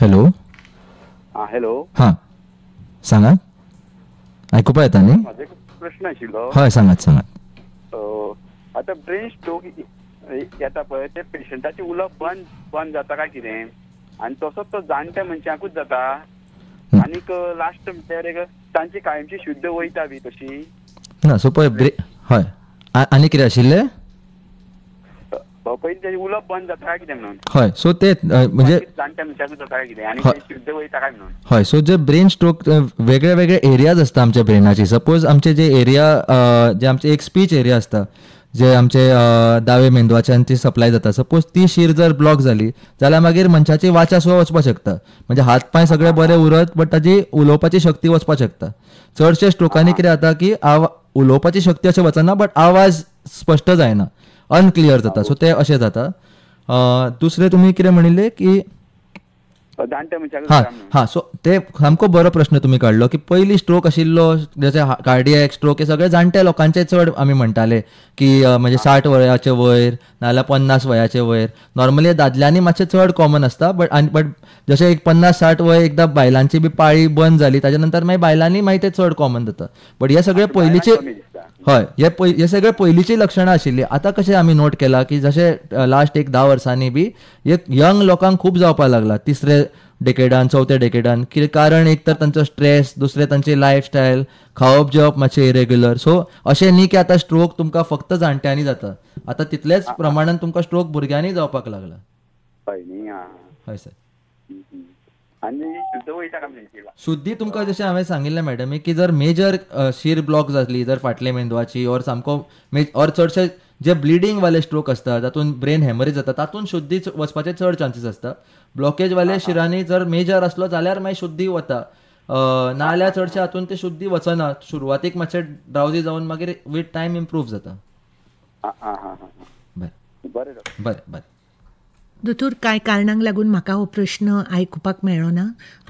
S2: हॅलो.
S3: हॅलो.
S2: हां, सांगात, आयकुपा येता न्ही?
S3: म्हाजो एक प्रश्न आशिल्लो.
S2: हय, सांगात.
S3: आतां ब्रेन स्ट्रोक येता पळय, ते पेशंटाची उलोवप बंद जाता काय कितें, आनी तसोच तो जाणट्या मनशाकूच जाता, आनीक लास्ट म्हणल्यार तांची कायमची शुद्ध वयता बी तशी
S2: ना. सो पळय, हय, आनी कितें आशिल्लें?
S3: पयलीं तेजें उलोवप बंद जाता काय कितें म्हणून.
S2: हय, सो ते म्हणजे
S3: जाणट्या मनशाकूच जाता काय कितें, आनी शुद्ध वयता काय म्हणून.
S2: हय, सो जे ब्रेन स्ट्रोक वेगळे वेगळे एरियाज आसता आमच्या ब्रेनाची. सपोज आमचे जे एरिया, जे आमचे एक स्पीच एरिया आसता, जे आमचे दावे मेंदवाच्यान ती सप्लाय जाता, सपोज ती शीर जर ब्लॉक जाली जाल्यार मागीर मनशाची वाचा सुद्दां वचपाक शकता. म्हणजे हात पांय सगळे बरे उरत, बट ताजी उलोवपाची शक्ती वचपाक शकता. चडशे स्ट्रोकांनी कितें जाता की उलोवपाची शक्ती अशें वचना, बट आवाज स्पश्ट जायना, अनक्लियर जाता. सो ते अशें जाता. दुसरें तुमी कितें म्हणिल्लें की हां, सो ते सामको बरो प्रश्न तुमी काडलो की पयलीं स्ट्रोक आशिल्लो, जशे कार्डियॅक स्ट्रोक, हे सगळे जाणटे लोकांचे चड आमी म्हणटाले की म्हणजे 60 वयाचे वयर नाजाल्यार 50 वयाचे वयर. नॉर्मली दादल्यांनी मातशें चड कॉमन आसता, बट जशें एक 50-60 वय एकदां बायलांची बी पाळी बंद जाली ताच्या नंतर मागीर बायलांनी मागीर ते चड कॉमन जाता. बट हे सगळे पयलींचे, हय, हे सगळे पयलींची लक्षणां आशिल्ली. आतां कशें आमी नोट केला की जशें लास्ट एक 10 वर्सांनी बी एक यंग लोकांक खूब जावपाक लागला, तिसरे डेकेडान, चवथ्या डेकेडान. कितें कारण, एक तर तांचो स्ट्रेस, दुसरें तांची लायफस्टायल, खावप जेवप मातशें इरेग्युलर. सो अशें न्ही की आतां स्ट्रोक तुमकां फक्त जाणट्यांनी जाता, आतां तितलेच प्रमाणान तुमकां स्ट्रोक भुरग्यांनी जावपाक लागला. हय सर. शुद्धी तुमकां जशें हांवें सांगिल्लें मॅडम की जर मेजर शीर ब्लॉक जातली, जर फाटले मेंदवाची ऑर सामको ऑर चडशे जे ब्लिडींग वाले स्ट्रोक आसता तातूंत ब्रेन हॅमरेज जाता, तातूंत शुद्धी वचपाचे चड चान्सीस आसता. ब्लॉकेज वाले शिरांनी जर मेजर आसलो जाल्यार मागीर शुद्धी वता, नाजाल्यार चडशे हातूंत ते शुद्धी वचना. सुरवातीक मातशें ड्रावजी जावन मागीर विथ टायम इम्प्रूव जाता. बरें.
S1: दोतोर, कांय कारणांक लागून म्हाका हो प्रश्न आयकुपाक मेळ्ळो ना.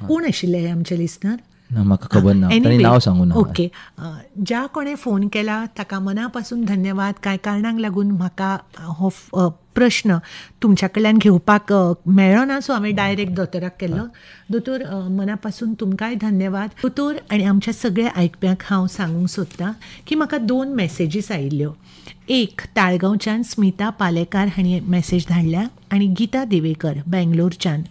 S1: कोण आशिल्ले हे आमचे लिसनर?
S2: म्हाका खबर ना, नांव सांगू ना.
S1: ओके, ज्या कोणें फोन केला ताका मनापासून धन्यवाद. कांय कारणांक लागून म्हाका हो प्रश्न तुमच्या कडल्यान घेवपाक मेळ्ळो ना, सो हांवें डायरेक्ट दोतोराक केल्लो. दोतोर, मनापासून तुमकांय धन्यवाद. दोतोर आनी आमच्या सगळ्या आयकप्यांक हांव सांगूंक सोदतां की म्हाका 2 मॅसेजीस आयिल्ल्यो. एक ताळगांवच्यान स्मिता पालेकार हांणी मॅसेज धाडल्या आनी गीता दिवेकर बेंगलोरच्यान.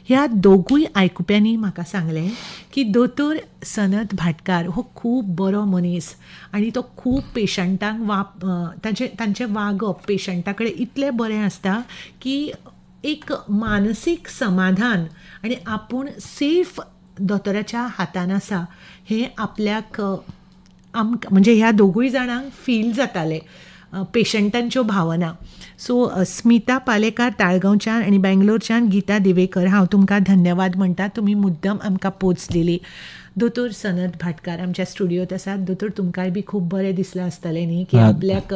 S1: ह्या दोगूय आयकुप्यांनी म्हाका सांगलें की दोतोर सनत भाटकार हो खूब बरो मनीस आनी तो खूब पेशंटांक तांचें वागप पेशंटा कडेन इतलें बरें आसता की एक मानसीक समाधान आनी आपूण सेफ दोतोराच्या हातान आसा हें आपल्याक आमकां म्हणजे ह्या दोगूय जाणांक फील जाताले पेशंटांच्यो भावना. सो स्मिता पालेकार ताळगांवच्यान आनी बेंगलोरच्यान गीता दिवेकर, हांव तुमकां धन्यवाद म्हणटा, तुमी मुद्दम आमकां पोचलेली. दोतोर सनत भाटकार आमच्या स्टुडियोत आसात. दोतोर, तुमकांय बी खूब बरें दिसलें आसतलें न्ही की आपल्याक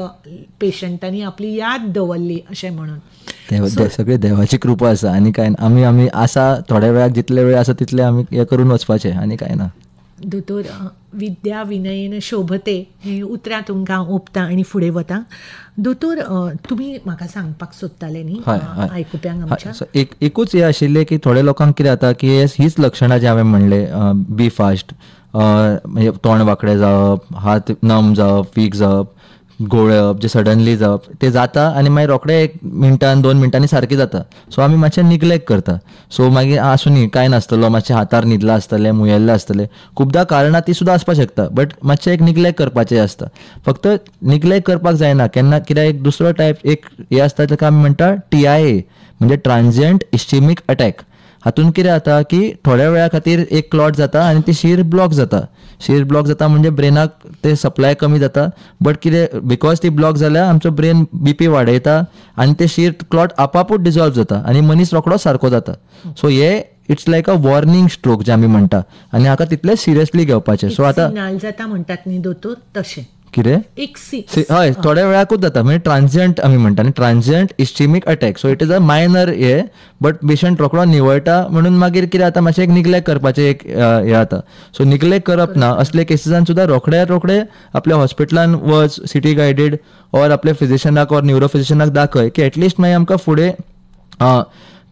S1: पेशंटांनी आपली याद दवरली अशें म्हणून.
S2: सगळे देवाची कृपा आसा आनी कांय ना. आमी आसा थोड्या वेळाक जितले वेळ आसा तितले आमी हें करून वचपाचें आनी कांय ना.
S1: दोतोर, विद्या विनयन शोभते हें उतरां तुमकां ओंपता आनी फुडें वता. दोतोर, तुमी म्हाका सांगपाक सोदताले न्ही आयकुप्यांक आमच्या,
S2: एकूच हें आशिल्लें की थोड्या लोकांक कितें जाता की हीच लक्षणां जे हांवें म्हणले, बी फास्ट, म्हणजे तोंड वांकडें जावप, हात नम जावप, वीक जावप, गळप, जे सडनली जावप, ते जाता आनी मागीर रोखडे 1 मिनटान 2 मिनटांनी सारकें जाता. सो आमी मातशें निग्लेक्ट करता. सो मागीर आसूं न्ही, कांय नासतलो, मातशें हातार न्हिदला आसतलें, मुयल्लें आसतलें, खुबदां कारणां ती सुद्दां आसपाक शकता, बट मातशें एक निग्लेक्ट करपाचें आसता. फक्त निग्लेक्ट करपाक जायना केन्ना, कित्याक एक दुसरो टायप एक हें आसता ताका आमी म्हणटा TIA, म्हणजे ट्रान्झियंट इश्चेमिक अटॅक. हातून कितें जाता की थोड्या वेळा खातीर एक क्लॉट जाता आनी ती शीर ब्लॉक जाता. शीर ब्लॉक जाता म्हणजे ब्रेनाक ते सप्लाय कमी जाता, बट कितें बिकॉज ती ब्लॉक जाल्यार आमचो ब्रेन BP वाडयता आनी ते शीर क्लॉट आपापूच डिजॉल्व जाता आनी मनीस रोखडो सारको जाता. सो हे it's like a warning stroke जे आमी म्हणटा आनी हाका तितले सिरियसली घेवपाचें. सो आतां
S1: जाता म्हणटात न्ही दोतोर, तशें
S2: कितें
S1: एक
S2: हय थोड्या वेळाकूच जाता, म्हणजे ट्रान्झियंट आमी म्हणटा न्ही, transient ischemic attack. So it is a minor हे, बट पेशंट रोखडो निवळटा म्हणून मागीर कितें जाता, मातशें एक निग्लेक्ट करपाचें एक हें जाता. सो निग्लेक्ट करप ना. असले केसीसान सुद्दां रोखडे आपल्या हॉस्पिटलान वच, CT गायडेड ऑर आपल्या फिजिशनाक ऑर न्युरो फिजिशनाक दाखय, की एटलिस्ट मागीर आमकां फुडें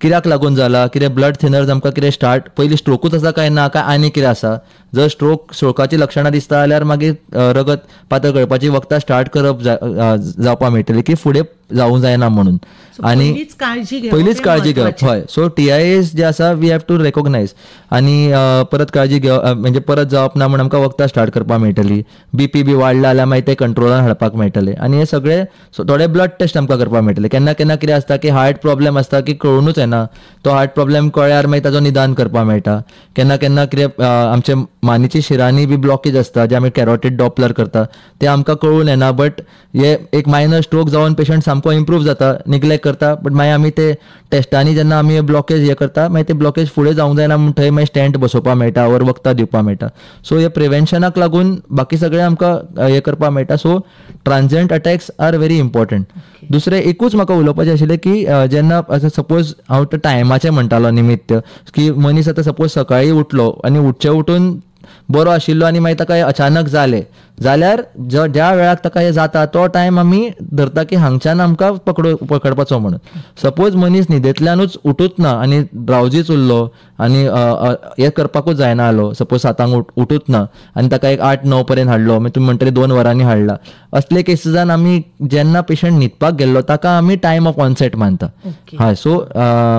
S2: कित्याक लागून जाला, कितें ब्लड थिनर्स आमकां कितें स्टार्ट, पयलीं स्ट्रोकूच आसा काय ना, काय आनी कितें आसा. जर स्ट्रोकाची लक्षणां दिसता जाल्यार मागीर रगत पातळ गळपाची वखदां स्टार्ट करप जावपाक मेळटली, की फुडें जावूंक जायना म्हणून. आनी पयलींच काळजी घेवप. हय. सो TIAs जे आसा वी हॅव टू रेकॉग्नायज आनी परत काळजी घेवप, म्हणजे परत जावप ना म्हणून आमकां वखदां स्टार्ट करपाक मेळटली. BP बी वाडला जाल्यार मागीर ते कंट्रोलान हाडपाक मेळटले. आनी हे सगळे थोडे ब्लड टेस्ट आमकां करपाक मेळटले. केन्ना कितें आसता की हार्ट प्रॉब्लेम आसता की कळूनच येना, तो हार्ट प्रॉब्लेम कळ्यार मागीर ताचो निदान करपाक मेळटा. केन्ना कितें आमचे मानेची शिरांनी बी ब्लॉकेज आसता, जे आमी कॅरोटीड डॉपलर करता, ते आमकां कळून येना, बट हे एक मायनर स्ट्रोक जावन पेशंट सामको इम्प्रूव जाता, निग्लेक्ट करता, बट मागीर आमी ते टेस्टांनी जेन्ना आमी ब्लॉकेज हे करता, मागीर ते ब्लॉकेज फुडें जावंक जायना म्हणून थंय मागीर स्टॅंट बसोवपाक मेळटा वर वखदां दिवपाक मेळटा. सो हे प्रिव्हेन्शनाक लागून बाकी सगळें आमकां हे करपाक मेळटा. So transient attacks are very important. दुसरें एकूच म्हाका उलोवपाचें आशिल्लें की जेन्ना सपोज हांव टायमाचें म्हणटालो निमित्त, की मनीस आतां सपोज सकाळीं उठलो आनी उठून बरो आशिल्लो आनी मागीर ताका अचानक जालें जाल्यार ज्या वेळाक ताका हें जाता तो टायम आमी धरता की हांगच्यान आमकां पकडपाचो म्हणून. सपोज मनीस न्हिदेंतल्यानूच उठूच ना आनी ड्रावजीच उरलो आनी हें करपाकूच जायना जालो, सपोज 7 उठूच ना आनी ताका एक 8-9 पर्यंत हाडलो, मागीर तुमी म्हणटले 2 वरांनी हाडला, असले केसीसान आमी जेन्ना पेशंट न्हिदपाक गेल्लो ताका आमी टायम ऑफ ऑनसेट मानता. हय. सो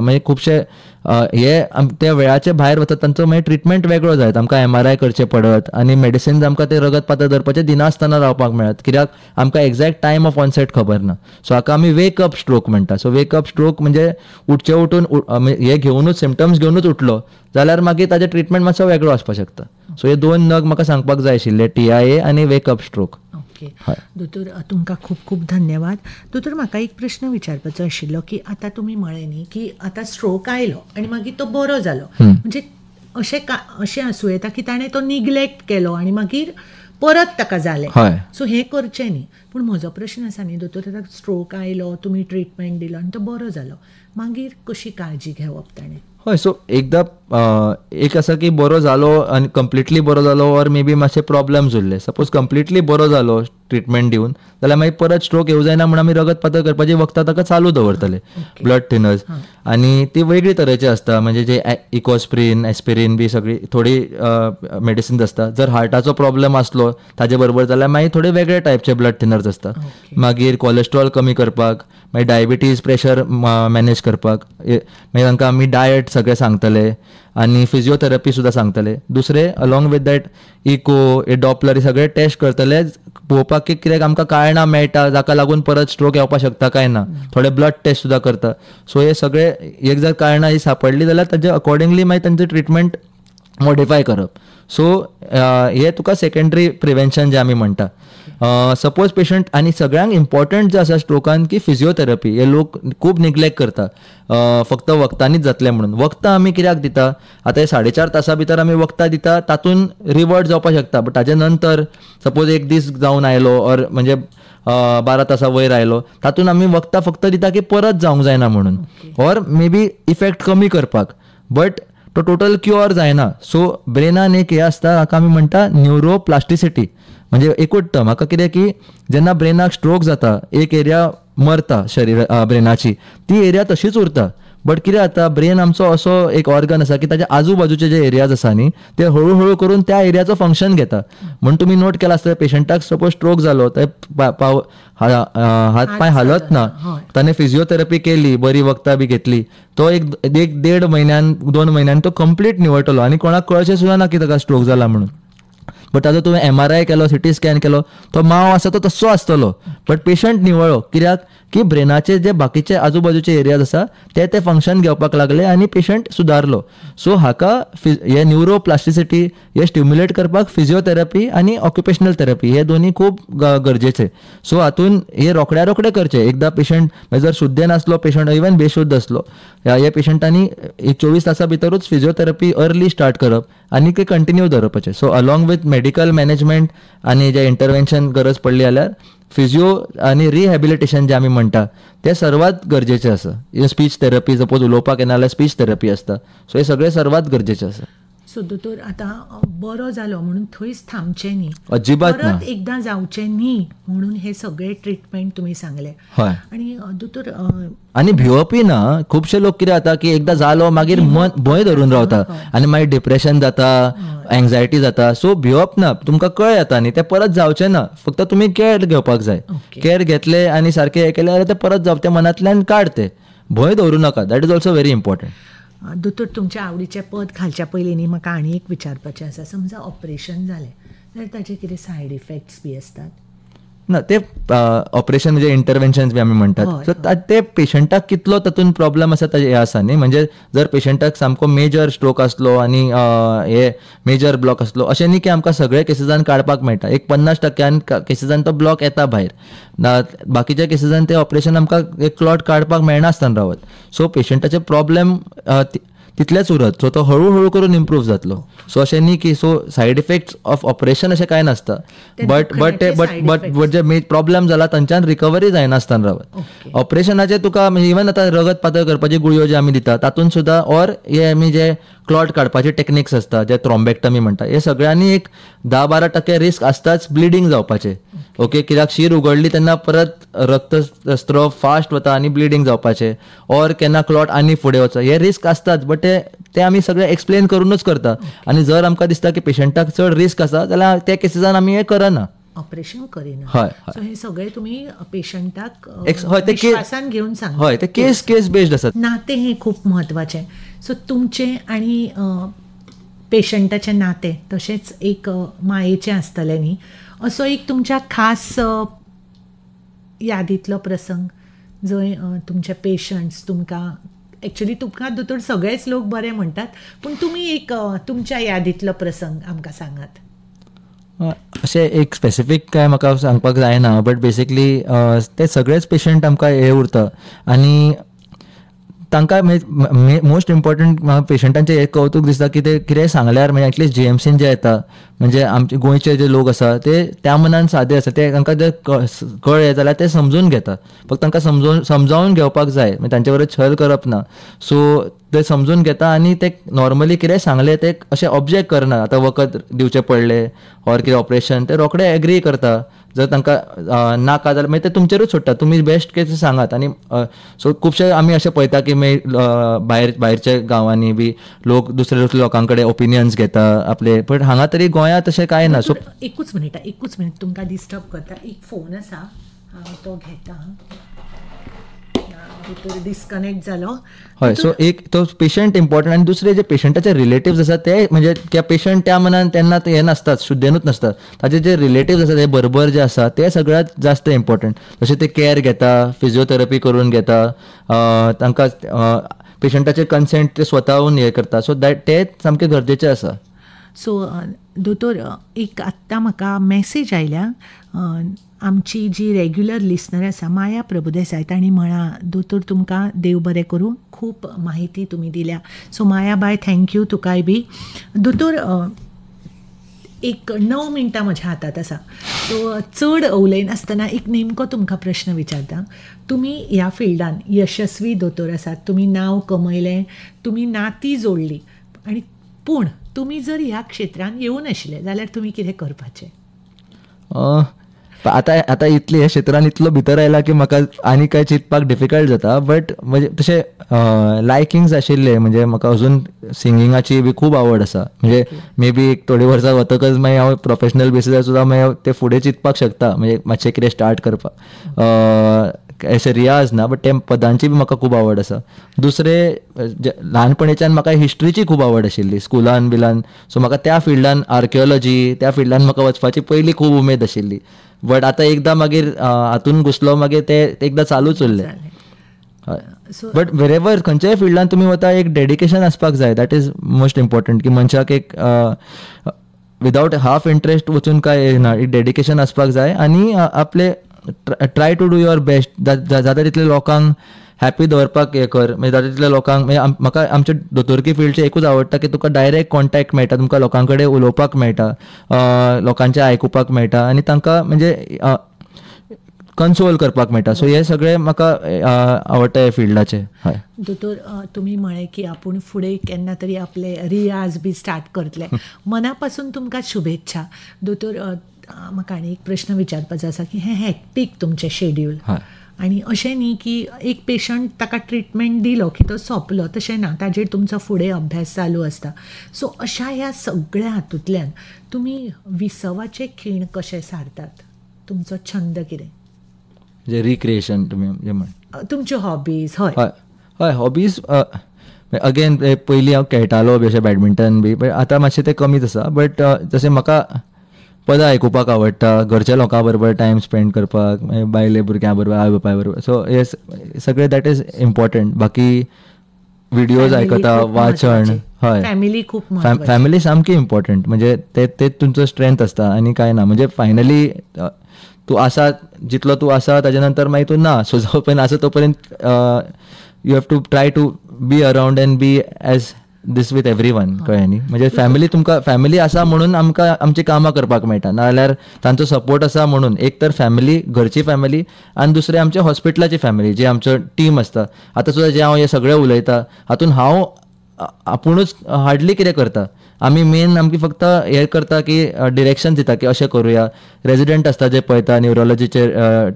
S2: मागीर खुबशे हे त्या वेळाचे भायर वतात, तांचो मागीर ट्रिटमेंट वेगळो जायत, आमकां MRI करचें पडत आनी मेडिसिन्स आमकां ते रगत पातळ धरपाचें दिनासतना रावपाक मेळत, कित्याक आमकां एक्झॅक्ट टायम ऑफ ऑनसेट खबर ना. सो हाका आमी वेकअप स्ट्रोक म्हणटा. सो वेकअप स्ट्रोक म्हणजे उठचे उठून हे घेवनूच सिम्पटम्स घेवनूच उठलो जाल्यार मागीर ताजें ट्रिटमेंट मातसो वेगळो आसपाक शकता. सो हे 2 नग म्हाका सांगपाक जाय आशिल्ले, TIA आनी वेकअप स्ट्रोक.
S1: दोतोर, तुमकां खूब खूब धन्यवाद. दोतोर, म्हाका एक प्रश्न विचारपाचो आशिल्लो की आतां तुमी म्हळें न्ही की आतां स्ट्रोक आयलो आनी मागीर तो बरो जालो, म्हणजे अशें आसूं येता की ताणें तो निग्लेक्ट केलो आनी मागीर परत ताका जालें. सो हें करचें न्ही. पूण म्हजो प्रश्न आसा न्ही दोतोर, ताका स्ट्रोक आयलो, तुमी ट्रिटमेंट दिलो आनी तो बरो जालो, मागीर कशी काळजी घेवप ताणें?
S2: हय. सो एकदां एक आसा की बरो जालो आनी कंप्लिटली बरो जालो ऑर मे बी मातशे प्रॉब्लेम्स उरले. सपोज कंप्लिटली बरो जालो ट्रिटमेंट दिवन जाल्यार मागीर परत स्ट्रोक येवं जायना म्हणून आमी रगत पातळ करपाची वखदां ताका चालू दवरतले, ब्लड थिनर्स, आनी ती वेगळी तरेची आसता, म्हणजे जे इकोस्प्रीन, एस्पिरीन बी सगळी थोडी मेडिसिन्स आसता. जर हार्टाचो प्रॉब्लेम आसलो ताजे बरोबर जाल्यार मागीर थोडे वेगळे टायपचे ब्लड थिनर्स आसता. मागीर कोलेस्ट्रॉल कमी करपाक, मागीर डायबिटीज, प्रेशर मॅनेज करपाक, मागीर तांकां आमी डायट सगळें सांगतले आनी फिजिओथेरपी सुद्दां सांगतले. दुसरें along with that echo, Doppler हे सगळे टेस्ट करतले पळोवपाक की कित्याक आमकां कारणां मेळटा जाका लागून परत स्ट्रोक येवपाक शकता काय ना. थोडे ब्लड टेस्ट सुद्दां करता. सो हे सगळे एक जर कारणां ही सांपडली जाल्यार ताजे अकॉर्डिंगली मागीर तांचें ट्रिटमेंट मॉडिफाय करप. सो हे तुका सेकंडरी प्रिव्हेन्शन जे आमी म्हणटा. सपोज पेशंट आनी सगळ्यांक इम्पॉर्टंट जे आसा स्ट्रोकान की फिजिओथेरपी हे लोक खूब निग्लेक्ट करता, फक्त वखदांनीच जातलें म्हणून. वखदां आमी कित्याक दिता, आतां हे 4.5 तासां भितर आमी वखदां दिता, तातून रिवर्ट जावपाक शकता, बट ताजे नंतर सपोज एक दीस जावन आयलो ऑर म्हणजे 12 तासां वयर आयलो, तातून आमी वखदां फक्त दिता की परत जावंक जायना म्हणून, ऑर मे बी इफेक्ट कमी करपाक, बट तो टोटल क्युअर जायना. सो ब्रेनान एक हे आसता, हाका आमी म्हणटा न्यूरोप्लास्टिसिटी. म्हणजे एकूच टर्म म्हाका कितें की जेन्ना ब्रेनाक स्ट्रोक जाता, एक एरिया मरता ब्रेनाची, ती एरिया तशीच उरता, बट कितें जाता, ब्रेन आमचो असो एक ऑर्गन आसा की ताच्या आजूबाजूचे जे एरियाज आसा न्ही ते हळूहळू करून त्या एरियाचो फंक्शन घेता. म्हणून तुमी नोट केला आसता पेशंटाक सपोज स्ट्रोक जालो, ते हात पांय हालत ना, ताणें फिजिओथेरपी केली, बरी वखदां बी घेतली, तो एक 1.5 म्हयन्यान 2 म्हयन्यान तो कंप्लीट निवळटलो आनी कोणाक कळचें सुद्दां ना की ताका स्ट्रोक जाला म्हणून. बट ताजो तुवें MRI केलो, CT स्कॅन केलो, तो माव आसा तो तसो आसतलो, बट पेशंट निवळ्ळो. कित्याक की ब्रेनाचे जे बाकीचे आजूबाजूचे एरियाज आसा ते फंक्शन घेवपाक लागले आनी पेशंट सुदारलो. सो हाका हे न्यूरोप्लास्टिसिटी हे स्टिम्युलेट करपाक फिजिओथेरपी आनी ऑक्युपेशनल थेरपी हे दोनी खूब गरजेचे. सो हातून हे रोखड्या करचे. एकदा पेशंट जर शुद्ध नासलो, पेशंट इवन बेशुद्ध असलो, ह्या पेशंटांनी 24 तासां भितरूच फिजिओथेरपी अर्ली स्टार्ट करप आनी ते कंटिन्यू दवरपाचे. So along with medical management आनी जे इंटरव्हेन्शन गरज पडली जाल्यार फिजिओ आनी रिहॅबिलिटेशन जे आमी म्हणटा ते सर्वात गरजेचे आसा. स्पीच थेरपी, सपोज उलोवपाक येना जाल्यार स्पीच थेरपी आसता. सो हे सगळे सर्वात गरजेचे आसा.
S1: सो दोतोर आतां बरो जालो म्हणून थंयच थांबचें न्ही,
S2: अजिबात ना,
S1: परत एकदां जावचें न्ही म्हणून हे सगळे ट्रिटमेंट तुमी सांगले.
S2: हय.
S1: आनी दोतोर
S2: आनी भिवपी ना. खुबशे लोक कितें जाता की एकदां जालो मागीर मन भंय धरून रावता आनी मागीर डिप्रेशन जाता, एंग्जायटी जाता. सो भिवप ना, तुमकां कळ येता न्ही, ते परत जावचें ना. फक्त तुमी केअर घेवपाक जाय. केअर घेतले आनी सारकें हे केलें जाल्यार ते परत जावप, ते मनांतल्यान काड, ते भंय दवरूं नाका. That is also very important.
S1: दोतोर तुमच्या आवडीचें पद घालच्या पयलीं न्ही म्हाका आनी एक विचारपाचें आसा. समजा ऑपरेशन जालें जाल्यार ताचे कितें सायड इफेक्ट्स बी असतात?
S2: ना, ते ऑपरेशन म्हणजे इंटरव्हेन्शन बी आमी म्हणटात. सो ते पेशंटाक कितलो तातूंत प्रॉब्लेम आसा हे आसा न्ही. म्हणजे जर पेशंटाक सामको मेजर स्ट्रोक आसलो आनी हे मेजर ब्लॉक आसलो, अशें न्ही की आमकां सगळे केसीजान काडपाक मेळटा. एक 50% केसीजान तो ब्लॉक येता भायर. बाकीच्या केसीजान ते ऑपरेशन आमकां एक क्लॉट काडपाक मेळनासतना रावत. सो पेशंटाचे प्रॉब्लेम तितलेच उरत. सो तो हळूहळू करून इम्प्रूव जातलो. सो अशें न्ही की so said effects of operation अशें कांय नासता, बट जे प्रॉब्लेम जाला तांच्यान रिकवरी जायनासतना रावत. ऑपरेशनाचे तुका इवन आतां रगत पातळ करपाची गुळयो जे आमी दिता तातूंत सुद्दां, ऑर हे आमी जे क्लॉट काडपाचे टेक्निक्स आसता जे थ्रॉम्बेक्टमी म्हणटा, हे सगळ्यांनी एक 10-12% रिस्क आसताच ब्लिडींग जावपाचे. ओके, कित्याक शीर उगडली तेन्ना परत रक्तस्त्राव फास्ट वता आनी ब्लिडींग जावपाचे, ऑर केन्ना क्लॉट आनी फुडें वचप, हे रिस्क आसताच. बट ते आमी सगळे एक्सप्लेन करूनच करता. आनी जर आमकां दिसता की पेशंटाक चड रिस्क आसा जाल्यार त्या केसीजान आमी हे करना,
S1: ऑपरेशन करिना.
S2: हय.
S1: सो हे सगळे तुमी पेशंटाक
S2: हय, ते
S1: विश्वासान घेवन सांगता.
S2: हय, ते केस बेस्ड आसात.
S1: नातें हें खूब म्हत्वाचें. सो तुमचें आनी पेशंटाचें नातें तशेंच एक मायेचें आसतलें न्ही. असो एक तुमच्या खास यादींतलो प्रसंग जंय तुमचे पेशंट्स तुमकां, एक्चुली तुमकां दोतोर सगळेच लोक बरे म्हणटात, पूण तुमी एक तुमच्या यादींतलो प्रसंग आमकां सांगात.
S2: अशें एक स्पेसिफीक काय म्हाका सांगपाक जायना, बट बेसिकली ते सगळेच पेशंट आमकां हे उरता आनी तांकां मोस्ट इम्पॉर्टंट पेशंटांचें एक कौतूक दिसता की ते कितेंय सांगल्यार, म्हणजे एटलीस्ट GMCन जे येता, म्हणजे आमचे गोंयचे जे लोक आसा ते त्या मनान सादे आसा, ते तांकां जर कळ्ळें जाल्यार ते समजून घेता. फक्त तांकां समजावून घेवपाक जाय, म्हणजे तांचे बरोबर छल करप ना. सो ते समजून घेता आनी ते नॉर्मली कितें सांगलें ते अशें ऑब्जेक्ट करना. आतां वखद दिवचें पडलें ऑर कितें ऑपरेशन, ते रोखडे एग्री करता. जर तांकां नाका जाल्यार मागीर ते तुमचेरूच सोडटा, तुमी बेस्ट केस सांगात. आनी सो खुबशे आमी अशें पळयता की भायरच्या गांवांनी बी लोक दुसऱ्या लोकां कडेन ओपिनियन्स घेता आपले, बट हांगा तरी गोंयांत तशें कांय ना. सो
S1: एकूच मिनीट तुमकां डिस्टर्ब करता. एक फोन आसा, हांव तो घेता. डिस्कनेक्ट जालो.
S2: हय, सो एक तो पेशंट इम्पॉर्टंट आनी दुसरे जे पेशंटाचे रिलेटिव्स आसात ते, म्हणजे त्या पेशंट त्या मनान तेन्ना हे नासतात, शुद्धेनूच नासतात. ताचे जे रिलेटिव्स आसात हे बरोबर जे आसा ते सगळ्यात जास्त इम्पॉर्टंट. जशें ते केअर घेता, फिजिओथेरपी करून घेता, तांकां पेशंटाचे कन्सेंट ते स्वताहून हे करता. सो दॅट ते सामकें गरजेचें आसा.
S1: सो दोतोर एक आत्तां म्हाका मॅसेज आयल्या आमची जी रेग्युलर लिसनर आसा माया प्रभुदेसाय तांणी म्हणा दोतोर तुमकां देव बरें करूं, खूब माहिती तुमी दिल्या. सो माया बाय थँक्यू तुकाय बी. दोतोर एक 9 मिनटां म्हज्या हातांत आसा, सो चड उलयनासतना एक नेमको तुमकां प्रश्न विचारता. तुमी ह्या फिल्डान यशस्वी दोतोर आसात, तुमी नांव कमयलें, तुमी नातीं जोडलीं, आनी पूण तुमी जर ह्या क्षेत्रान येवूं नाशिल्ले जाल्यार तुमी कितें करपाचें?
S2: आतां इतले ह्या क्षेत्रान इतलो भितर आयला की म्हाका आनी काय चिंतपाक डिफिकल्ट जाता. बट म्हणजे तशें लायकिंग्स आशिल्ले, म्हणजे म्हाका अजून सिंगिंगाची बी खूब आवड आसा. म्हणजे मे बी एक थोडीं वर्सां वतकच मागीर हांव प्रोफेशनल बेसिसार सुद्दां मागीर ते फुडें चिंतपाक शकता, म्हणजे मातशें कितें स्टार्ट करपाक. अशें रियाज ना, बट ते पदांची बी म्हाका खूब आवड आसा. दुसरें ल्हानपणीच्यान म्हाका हिस्ट्रीची खूब आवड आशिल्ली स्कुलान बिलान, सो म्हाका त्या फिल्डान आर्किओलॉजी त्या फिल्डान म्हाका वचपाची पयली खूब उमेद आशिल्ली. बट आतां एकदां मागीर हातून घुसलो मागीर ते एकदां चालूच उरलें. बट वेरेवर खंयच्याय फिल्डान तुमी वता एक डेडिकेशन आसपाक जाय, दॅट इज मोस्ट इम्पॉर्टंट. की मनशाक एक विदाउट हाफ इंट्रस्ट वचून काय ना, एक डेडिकेशन आसपाक जाय आनी आपले try to do your best. जाता तितले लोकांक हॅपी दवरपाक हें कर. म्हणजे जाता तितल्या लोकांक, म्हणजे म्हाका आमच्या दोतोरकी फिल्डचें एकूच आवडटा की तुका डायरेक्ट कॉन्टॅक्ट मेळटा, तुमकां लोकां कडेन उलोवपाक मेळटा, लोकांचें आयकुपाक मेळटा आनी तांकां म्हणजे कन्सोल करपाक मेळटा. सो हे सगळें म्हाका आवडटा ह्या फिल्डाचें. हय
S1: दोतोर, तुमी म्हळें की आपूण फुडें केन्ना तरी आपले रियाज बी स्टार्ट करतले. मना पासून तुमकां शुभेच्छा. दोतोर, म्हाका आनी एक प्रश्न विचारपाचो आसा की हें हॅक्टीक तुमचें शेड्यूल, आनी अशें न्ही की एक पेशंट ताका ट्रिटमेंट दिलो की तो सोंपलो, तशें ना, ताजेर तुमचो फुडें अभ्यास चालू आसता. सो अशा ह्या सगळ्या हातूंतल्यान तुमी विसवाचे खीण कशे सारतात? तुमचो छंद कितें?
S2: म्हणजे रिक्रिएशन तुमी म्हण
S1: तुमच्यो हॉबीज?
S2: हय हॉबीज अगेन पयलीं हांव खेळटालो बी अशें बॅडमिंटन बी, बट आतां मातशें तें कमीच आसा. बट जशें म्हाका पदां आयकुपाक आवडटा, घरच्या लोकां बरोबर टायम स्पेंड करपाक, बायले भुरग्यां बरोबर, आवय बापाय बरोबर, सो हे सगळें दॅट इज इम्पॉर्टंट. बाकी विडियोज आयकता, वाचन. हय फॅमिली सामकी इम्पॉर्टंट. म्हणजे तेच तुमचो स्ट्रेंथ आसता आनी कांय ना. म्हणजे फायनली तूं आसा जितलो तूं आसा ताजे नंतर मागीर तूं ना, सो जो पर्यंत आसा तो पर्यंत you have to try to be around and be at ease with everyone. कळ्ळें न्ही? म्हणजे फॅमिली तुमकां फॅमिली आसा म्हणून आमकां आमची कामां करपाक मेळटा, नाजाल्यार तांचो सपोर्ट आसा म्हणून. एक तर फॅमिली, घरची फॅमिली, आनी दुसरें आमच्या हॉस्पिटलाची फॅमिली, जी आमचो टीम आसता. आतां सुद्दां जे हांव हे सगळें उलयता हातून हांव आपुणूच हार्डली कितें करता. आमी मेन आमची फक्त हें करता की डिरेक्शन दिता की अशें करुया. रेजिडेंट आसता जे पळयता, न्युरोलॉजीचे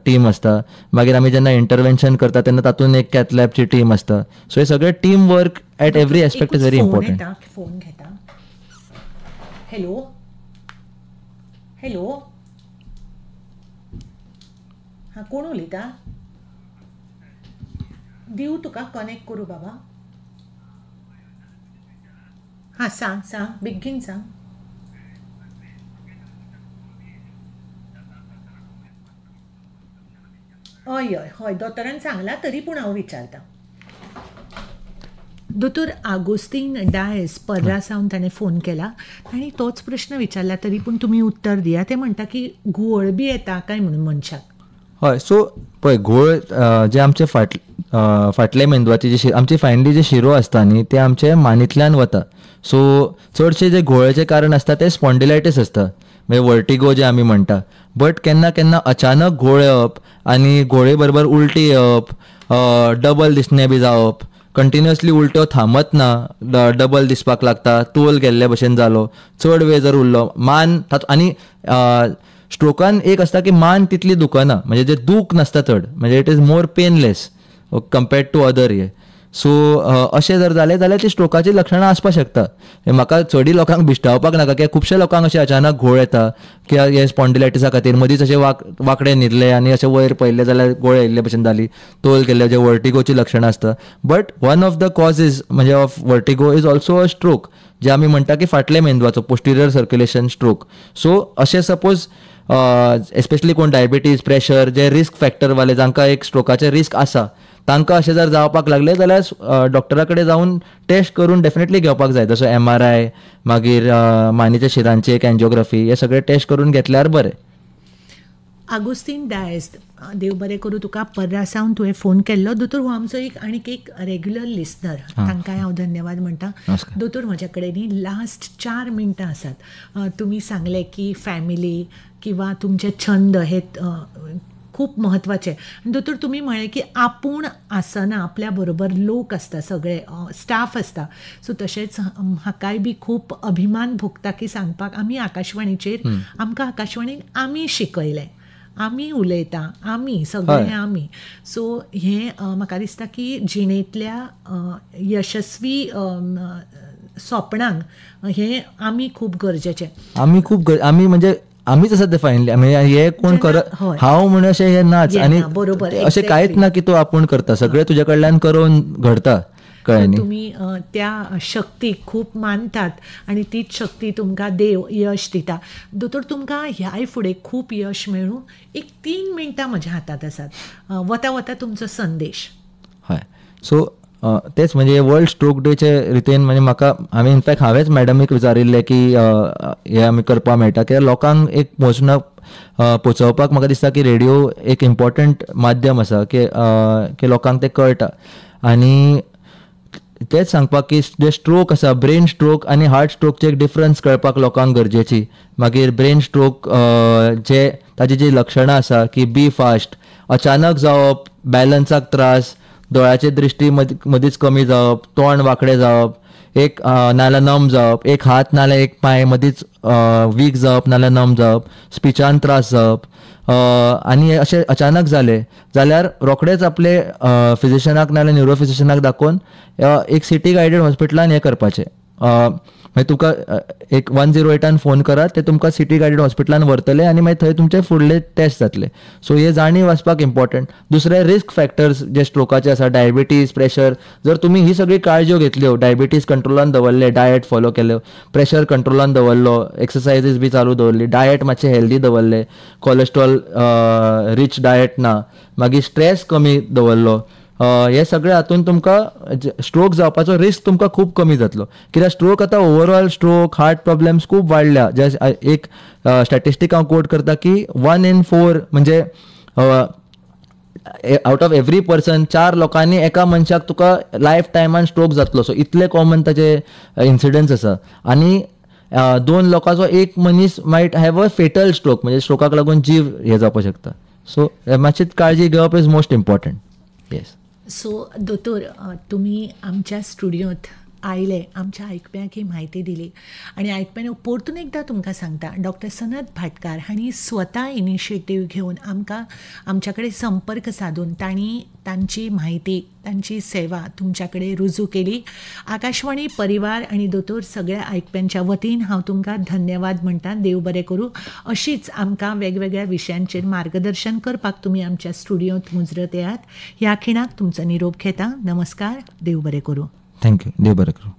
S2: टीम आसता, मागीर आमी जेन्ना इंटरवेन्शन करता तेन्ना तातूंत एक कॅथ लॅबची टीम आसता. सो हे सगळें team work at every aspect is very important.
S1: Phone घेता. हॅलो हॅलो, हां कोण उलयता? दिवं तुका कनेक्ट करूं बाबा? हां सांग बेगीन सांग. हय दोतोरान सांगला, तरी पूण हांव विचारता. दोतोर आगोस्तीन डायस पर्रा सावन ताणें फोन केला आनी तोच प्रश्न विचारला, तरी पूण तुमी उत्तर दिया. ते म्हणटा की घुंवळ बी येता काय म्हणून मनशाक.
S2: हय, सो पळय घुंवळ जे आमचे फाटले मेंदवाची जी आमची फायनली जे शिरो आसता न्ही, ते आमचे मानेंतल्यान वता. सो चडशे जे घुंवळेचें कारण आसता ते स्पॉन्डिलायटीस आसता, म्हणजे वर्टिगो जे आमी म्हणटा. बट केन्ना केन्ना अचानक घुंवळ येवप आनी घुंवळे बरोबर उलटी येवप, डबल दिसणें बी जावप, कंटिन्युअसली उलट्यो थांबत ना, डबल दिसपाक लागता, तोल गेल्ले भशेन जालो, चड वेळ जर उरलो, मान आनी स्ट्रोकान एक आसता की मान तितली दुखना, म्हणजे जे दूख नासता चड, म्हणजे it is more painless compared to other हे. सो अशें जर जालें जाल्यार ती स्ट्रोकाची लक्षणां आसपाक शकता. म्हाका चडी लोकांक भिश्टावपाक नाका, कित्याक खुबशे लोकांक अशें अचानक घुंवळ येता कित्याक हे स्पॉन्डिलायटिसा खातीर. मदींच अशें वांकडे न्हिदले आनी अशें वयर पळयलें जाल्यार घुंवळ येयल्ले भशेन जाली, तोल गेल्ले, जे वर्टिगोची लक्षणां आसता. But one of the causes म्हणजे of vertigo is also a stroke, जे आमी म्हणटा की फाटले मेंदवाचो पोस्टिरियर सर्क्युलेशन स्ट्रोक. सो अशें सपोज एस्पेशली कोण डायबिटीज, प्रेशर, जे रिस्क फॅक्टर वाले जांकां एक स्ट्रोकाचे रिस्क आसा, तांकां अशें जर जावपाक लागलें जाल्यार डॉक्टरा कडेन जावन टेस्ट करून डेफिनेटली घेवपाक जाय, जसो MRI, मागीर मानेच्या शिरांची एक एंजिओग्राफी, हे सगळे टेस्ट करून घेतल्यार बरें.
S1: आगोस्तीन डायस, देव बरें करूं तुका. पर्रा सावन तुवें फोन केल्लो. दोतोर हो आमचो आनीक एक रेग्युलर लिसनर, तांकांय हांव धन्यवाद म्हणटा. दोतोर, म्हज्या कडेन न्ही लास्ट 4 मिनटां आसात. तुमी सांगले की फॅमिली किंवा तुमचे छंद हे खूप महत्वाचे. दोतोर, तुम्ही म्हळें की आपूण आसना, आपल्या बरोबर लोक आसता, सगळे स्टाफ आसता. सो तशेंच म्हाकाय बी खूप अभिमान भोगता की सांगपाक आमी आकाशवाणीचेर, आमकां आकाशवाणीन आमी शिकयलें, आमी उलयता, आमी सगळे आमी. सो हें म्हाका दिसता की जिणेंतल्या यशस्वी सोपणांक हें आमी खूब गरजेचें.
S2: आमी म्हणजे आमीच आसा ते फायनली. हे कोण करत, हांव म्हणून अशें हें नाच, आनी अशें कांयच ना की तूं आपूण करता, सगळें तुजे कडल्यान करून घडता.
S1: तुम्ही त्या शक्तीक खूप मानतात आणि तीच शक्ती तुमकां देव यश दिता. दोतोर, तुमकां ह्याय फुडें खूप यश मेळूं. एक 3 मिनटां म्हज्या हातांत आसात. वता वता तुमचो संदेश.
S2: हय, सो तेच म्हणजे वर्ल्ड स्ट्रोक डेचे रितीन म्हणजे म्हाका हांवेंच मॅडमीक विचारिल्लें की हे आमी करपाक मेळटा, कित्याक लोकांक एक मोजणं पोचोवपाक म्हाका दिसता की रेडिओ एक इम्पॉर्टंट माध्यम आसा की लोकांक तें कळटा. आनी तेच सांगपाक की जे स्ट्रोक आसा, ब्रेन स्ट्रोक आनी हार्ट स्ट्रोकचे एक डिफरन्स कळपाक लोकांक गरजेची. मागीर ब्रेन स्ट्रोक जे ताजी जी लक्षणां आसा की बी फास्ट, अचानक जावप, बॅलन्साक त्रास, दोळ्याची दृश्टी मदींच कमी जावप, तोंड वांकडें जावप, एक नाल्यार नम जावप, एक हात नाल्यार एक पांय मदींच वीक जावप नाल्यार नम जावप, स्पिचान त्रास जावप. आनी अशें अचानक जालें जाल्यार रोखडेच आपले फिजिशनाक नाल्यार न्युरो फिजिशनाक दाखोवन एक सिटी गायडेड हॉस्पिटलान हें करपाचें. मागीर तुमकां एक 108 फोन करात, ते तुमकां सिटी गायडेड हॉस्पिटलान व्हरतले आनी मागीर थंय तुमचे फुडले टेस्ट जातले. सो हे जाणीव आसपाक इम्पॉर्टंट. दुसरे रिस्क फॅक्टर्स जे स्ट्रोकाचे आसा, डायबिटीज, प्रेशर, जर तुमी ही सगळी काळज्यो घेतल्यो, डायबिटीज कंट्रोलान दवरले, डायट फॉलो केलो, प्रेशर कंट्रोलान दवरलो, एक्सरसायजीस बी चालू दवरली, डायट मातशें हेल्दी दवरले, कोलेस्ट्रॉल रिच डायट ना, मागीर स्ट्रेस कमी दवरलो, हे सगळे हातून तुमकां स्ट्रोक जावपाचो रिस्क तुमकां खूब कमी जातलो. कित्याक स्ट्रोक आतां ओवरऑल स्ट्रोक, हार्ट प्रॉब्लेम्स खूब वाडल्या. जे एक स्टॅटिस्टीक हांव कोट करता की 1 in 4 म्हणजे आउट ऑफ एवरी पर्सन 4 लोकांनी एका मनशाक तुका लायफ टायमान स्ट्रोक जातलो. सो इतले कॉमन ताचे इन्सिडन्स आसा. आनी 2 लोकांचो एक मनीस might have a fatal stroke, म्हणजे स्ट्रोकाक लागून जीव हे जावपाक शकता. सो मातशी काळजी घेवप is most important. Yes.
S1: So दोतोर, तुम्ही आमच्या स्टुडियोंत आयले, आमच्या आयकप्यांक ही म्हायती दिली आणि आयकप्यान परतून एकदां तुमकां सांगता, डॉक्टर सनत भाटकार हांणी स्वता इनिशिएटीव घेवन आमच्या कडेन संपर्क साधून तांची म्हायती, तांची सेवा तुमच्या कडेन रुजू केली. आकाशवाणी परिवार आणि दोतोर सगळ्या आयकप्यांच्या वतीन हांव तुमकां धन्यवाद म्हणटा. देव बरें करूं. अशीच आमकां वेगवेगळ्या विशयांचेर मार्गदर्शन करपाक तुमी आमच्या स्टुडियोंत मुजरत येयात. ह्या खिणाक तुमचो निरोप घेता. नमस्कार. देव बरें करूं.
S2: थँक्यू. देव बरें करूं.